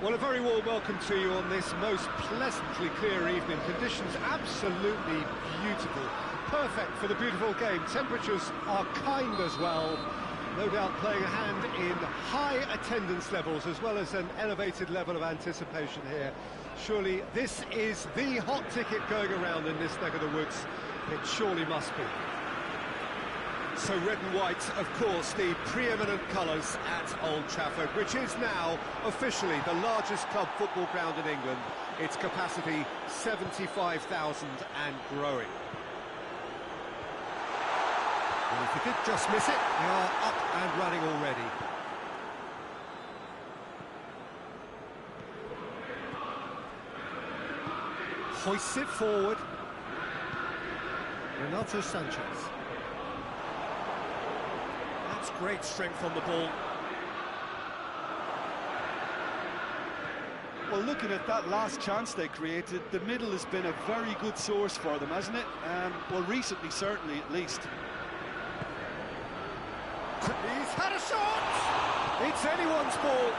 Well, a very warm welcome to you on this most pleasantly clear evening. Conditions absolutely beautiful. Perfect for the beautiful game. Temperatures are kind as well. No doubt playing a hand in high attendance levels as well as an elevated level of anticipation here. Surely this is the hot ticket going around in this neck of the woods. It surely must be. So red and white, of course, the preeminent colours at Old Trafford, which is now officially the largest club football ground in England. Its capacity 75,000 and growing. Well, if he did just miss it, they are up and running already. Hoists it forward. Renato Sanchez. That's great strength on the ball. Well, looking at that last chance they created, the middle has been a very good source for them, hasn't it? Well, recently, certainly, at least. He's had a shot! It's anyone's ball.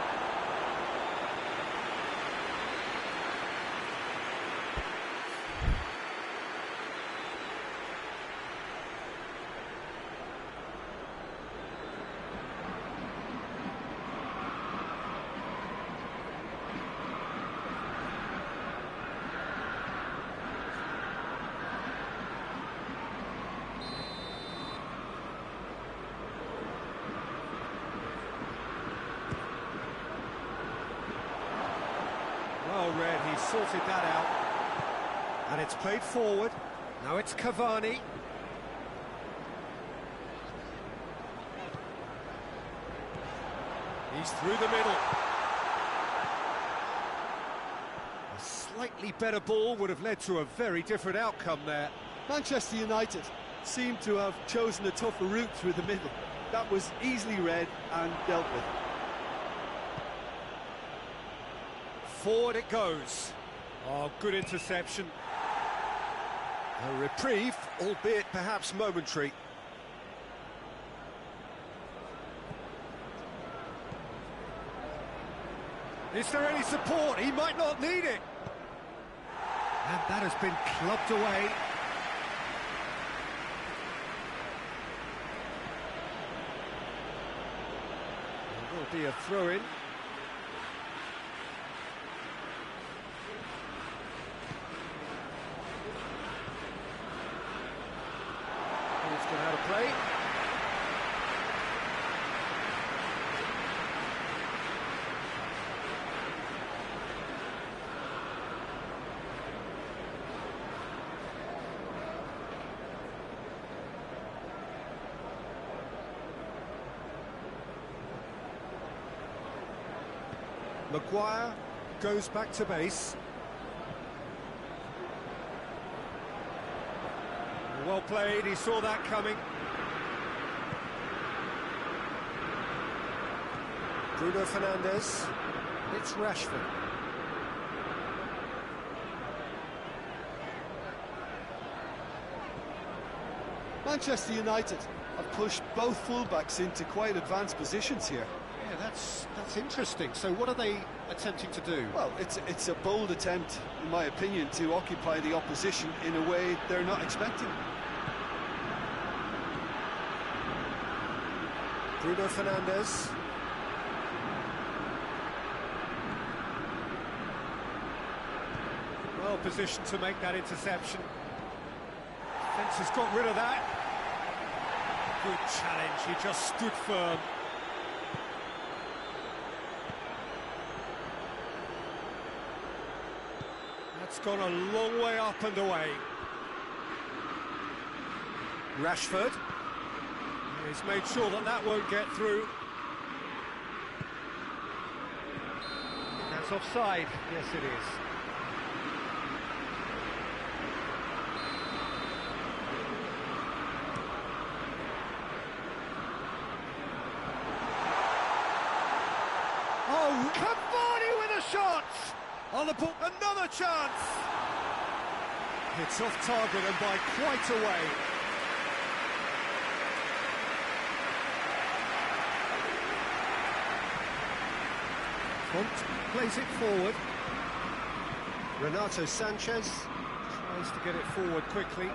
Well read, he sorted that out. And it's played forward. Now it's Cavani. He's through the middle. A slightly better ball would have led to a very different outcome there. Manchester United seem to have chosen a tougher route through the middle. That was easily read and dealt with. Forward it goes. Oh, good interception. A reprieve, albeit perhaps momentary. Is there any support? He might not need it. And that has been clubbed away. There will be a throw-in. He's going to have a play. Maguire goes back to base. Well played, he saw that coming. Bruno Fernandes. It's Rashford. Manchester United have pushed both fullbacks into quite advanced positions here. Yeah, that's interesting. So what are they attempting to do? Well, it's a bold attempt, in my opinion, to occupy the opposition in a way they're not expecting. Bruno Fernandes. Well positioned to make that interception. Defence has got rid of that. Good challenge, he just stood firm. That's gone a long way up and away. Rashford. He's made sure that that won't get through. That's offside. Yes, it is. Oh, Cavani with a shot! On the ball, another chance! It's off target and by quite a way. Front plays it forward. Renato Sanchez tries to get it forward quickly.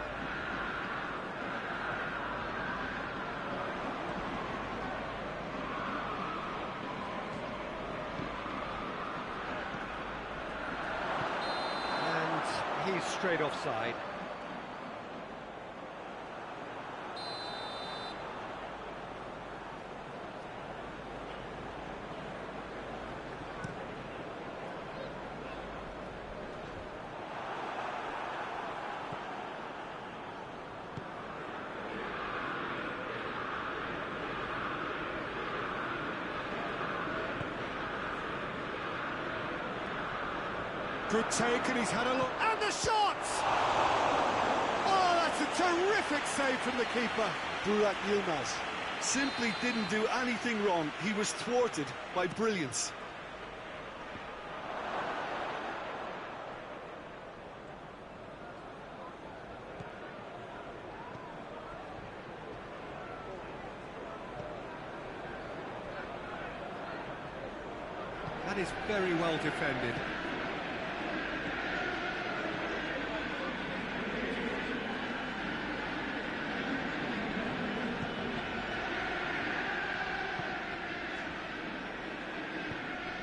And he's straight offside. Good take, and he's had a look, and the shot! Oh, that's a terrific save from the keeper. Burak Yilmaz simply didn't do anything wrong. He was thwarted by brilliance. That is very well defended.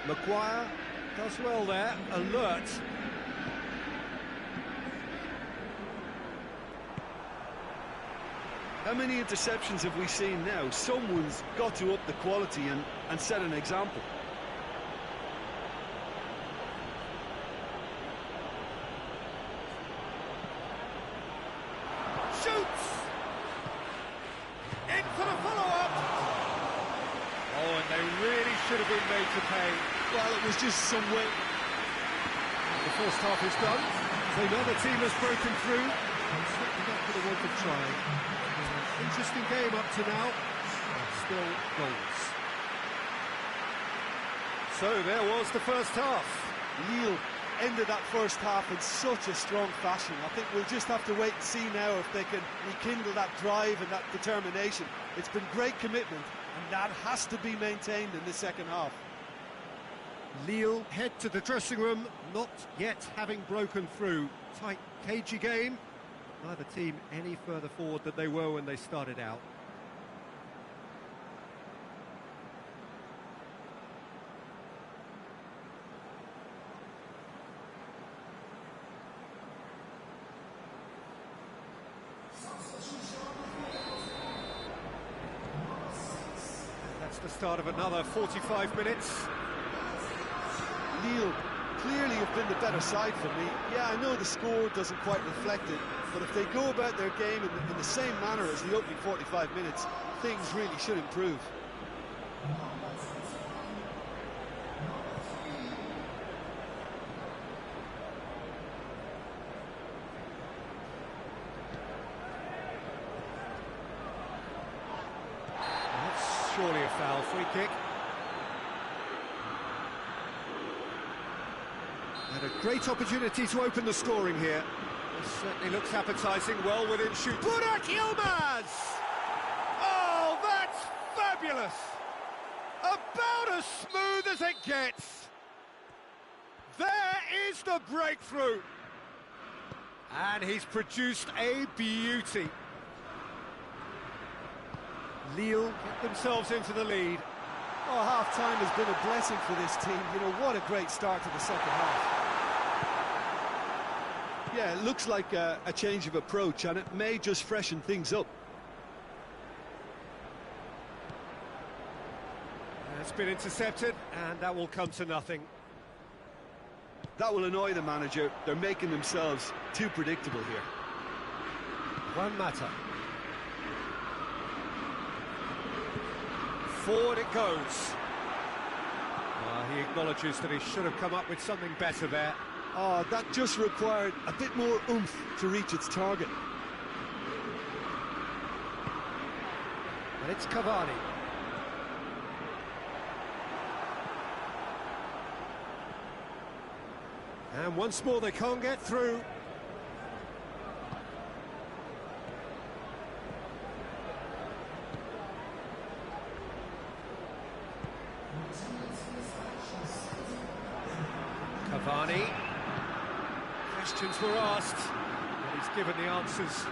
Maguire does well there, alert. How many interceptions have we seen now? Someone's got to up the quality and set an example. Shoots! In for the follow-up! Oh, and they really should have been made to pay. Well, it was just some way. The first half is done. So now the team has broken through. Certainly not for the want of trying. Interesting game up to now. And still goals. So there was the first half. Lille ended that first half in such a strong fashion. I think we'll just have to wait and see now if they can rekindle that drive and that determination. It's been great commitment, and that has to be maintained in the second half. Lille head to the dressing room, not yet having broken through. Tight, cagey game. Neither team any further forward than they were when they started out. That's the start of another 45 minutes. Lille clearly have been the better side for me. Yeah, I know the score doesn't quite reflect it, but if they go about their game in the same manner as the opening 45 minutes, things really should improve. That's surely a foul. Free kick. And a great opportunity to open the scoring here. This certainly looks appetising, well within shoot. Burak Yilmaz! Oh, that's fabulous! About as smooth as it gets. There is the breakthrough. And he's produced a beauty. Lille get themselves into the lead. Oh, half-time has been a blessing for this team. You know, what a great start to the second half. Yeah, it looks like a change of approach, and it may just freshen things up. It's been intercepted, and that will come to nothing. That will annoy the manager. They're making themselves too predictable here. One matter. Forward it goes. He acknowledges that he should have come up with something better there. Oh, that just required a bit more oomph to reach its target. And it's Cavani. And once more they can't get through. questions were asked, and he's given the answers.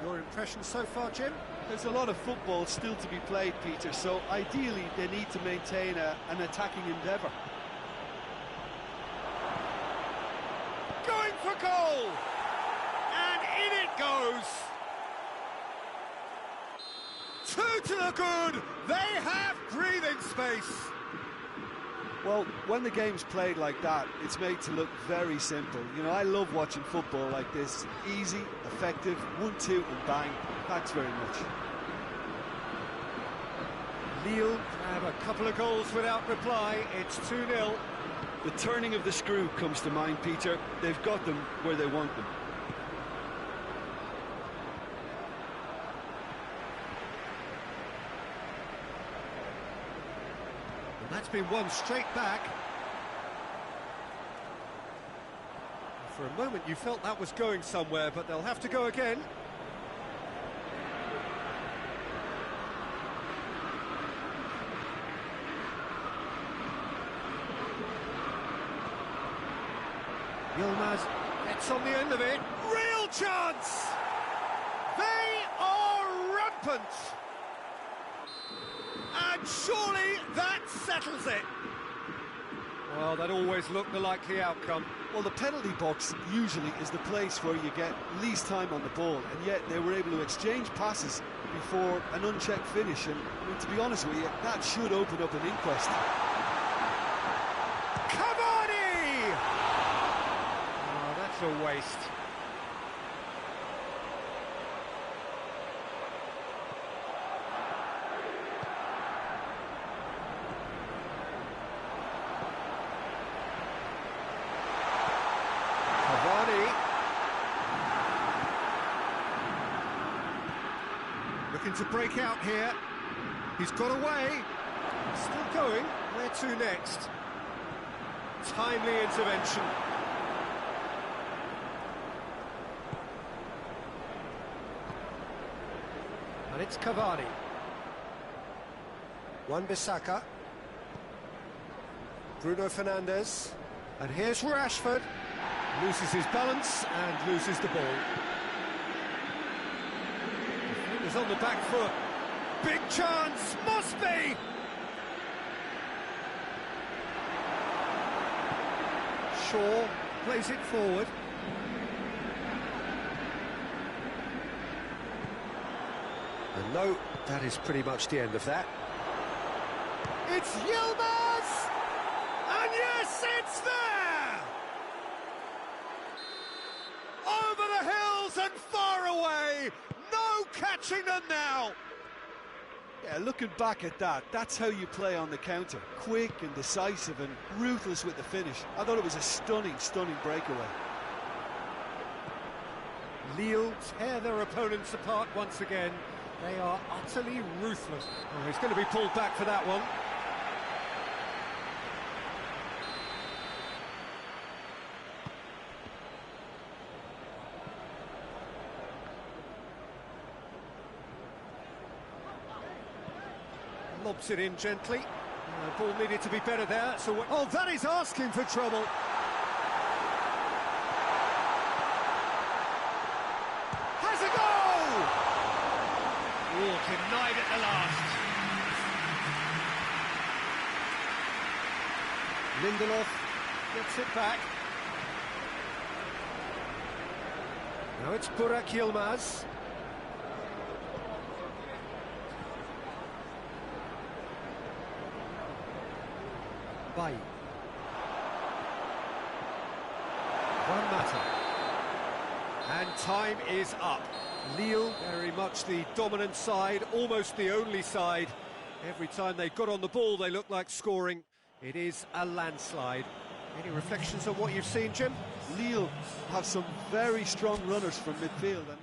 Your impression so far, Jim? There's a lot of football still to be played, Peter, so ideally they need to maintain an attacking endeavour. Going for goal! And in it goes! Two to the good! They have breathing space! Well, when the game's played like that, it's made to look very simple. You know, I love watching football like this. Easy, effective, 1-2 and bang. Thanks very much. Lille have a couple of goals without reply. It's 2-0. The turning of the screw comes to mind, Peter. They've got them where they want them. And that's been won straight back. For a moment you felt that was going somewhere, but they'll have to go again. Yilmaz gets on the end of it. Real chance! They are rampant! And surely that settles it. Well, that always looked the likely outcome. Well, the penalty box usually is the place where you get least time on the ball, and yet they were able to exchange passes before an unchecked finish, and I mean, to be honest with you, that should open up an inquest. Cavani! Oh, that's a waste. Looking to break out here. He's got away. Still going. Where to next? Timely intervention. And it's Cavani. Wan-Bissaka. Bruno Fernandes. And here's Rashford. Loses his balance and loses the ball. Defender's on the back foot. Big chance, must be! Shaw plays it forward. And no, that is pretty much the end of that. It's Yilmaz! And yes, it's there! Over the hills and far away! No catching them now! Yeah, looking back at that, that's how you play on the counter. Quick and decisive and ruthless with the finish. I thought it was a stunning, stunning breakaway. Lille tear their opponents apart once again. They are utterly ruthless. Oh, he's going to be pulled back for that one. Lobs it in gently. The ball needed to be better there. So, oh, that is asking for trouble. Has a goal! Oh, denied at the last. Lindelof gets it back. Now it's Burak Yilmaz. Bay. One matter. And time is up. Lille, very much the dominant side, almost the only side. Every time they got on the ball, they looked like scoring. It is a landslide. Any reflections on what you've seen, Jim? Lille have some very strong runners from midfield, and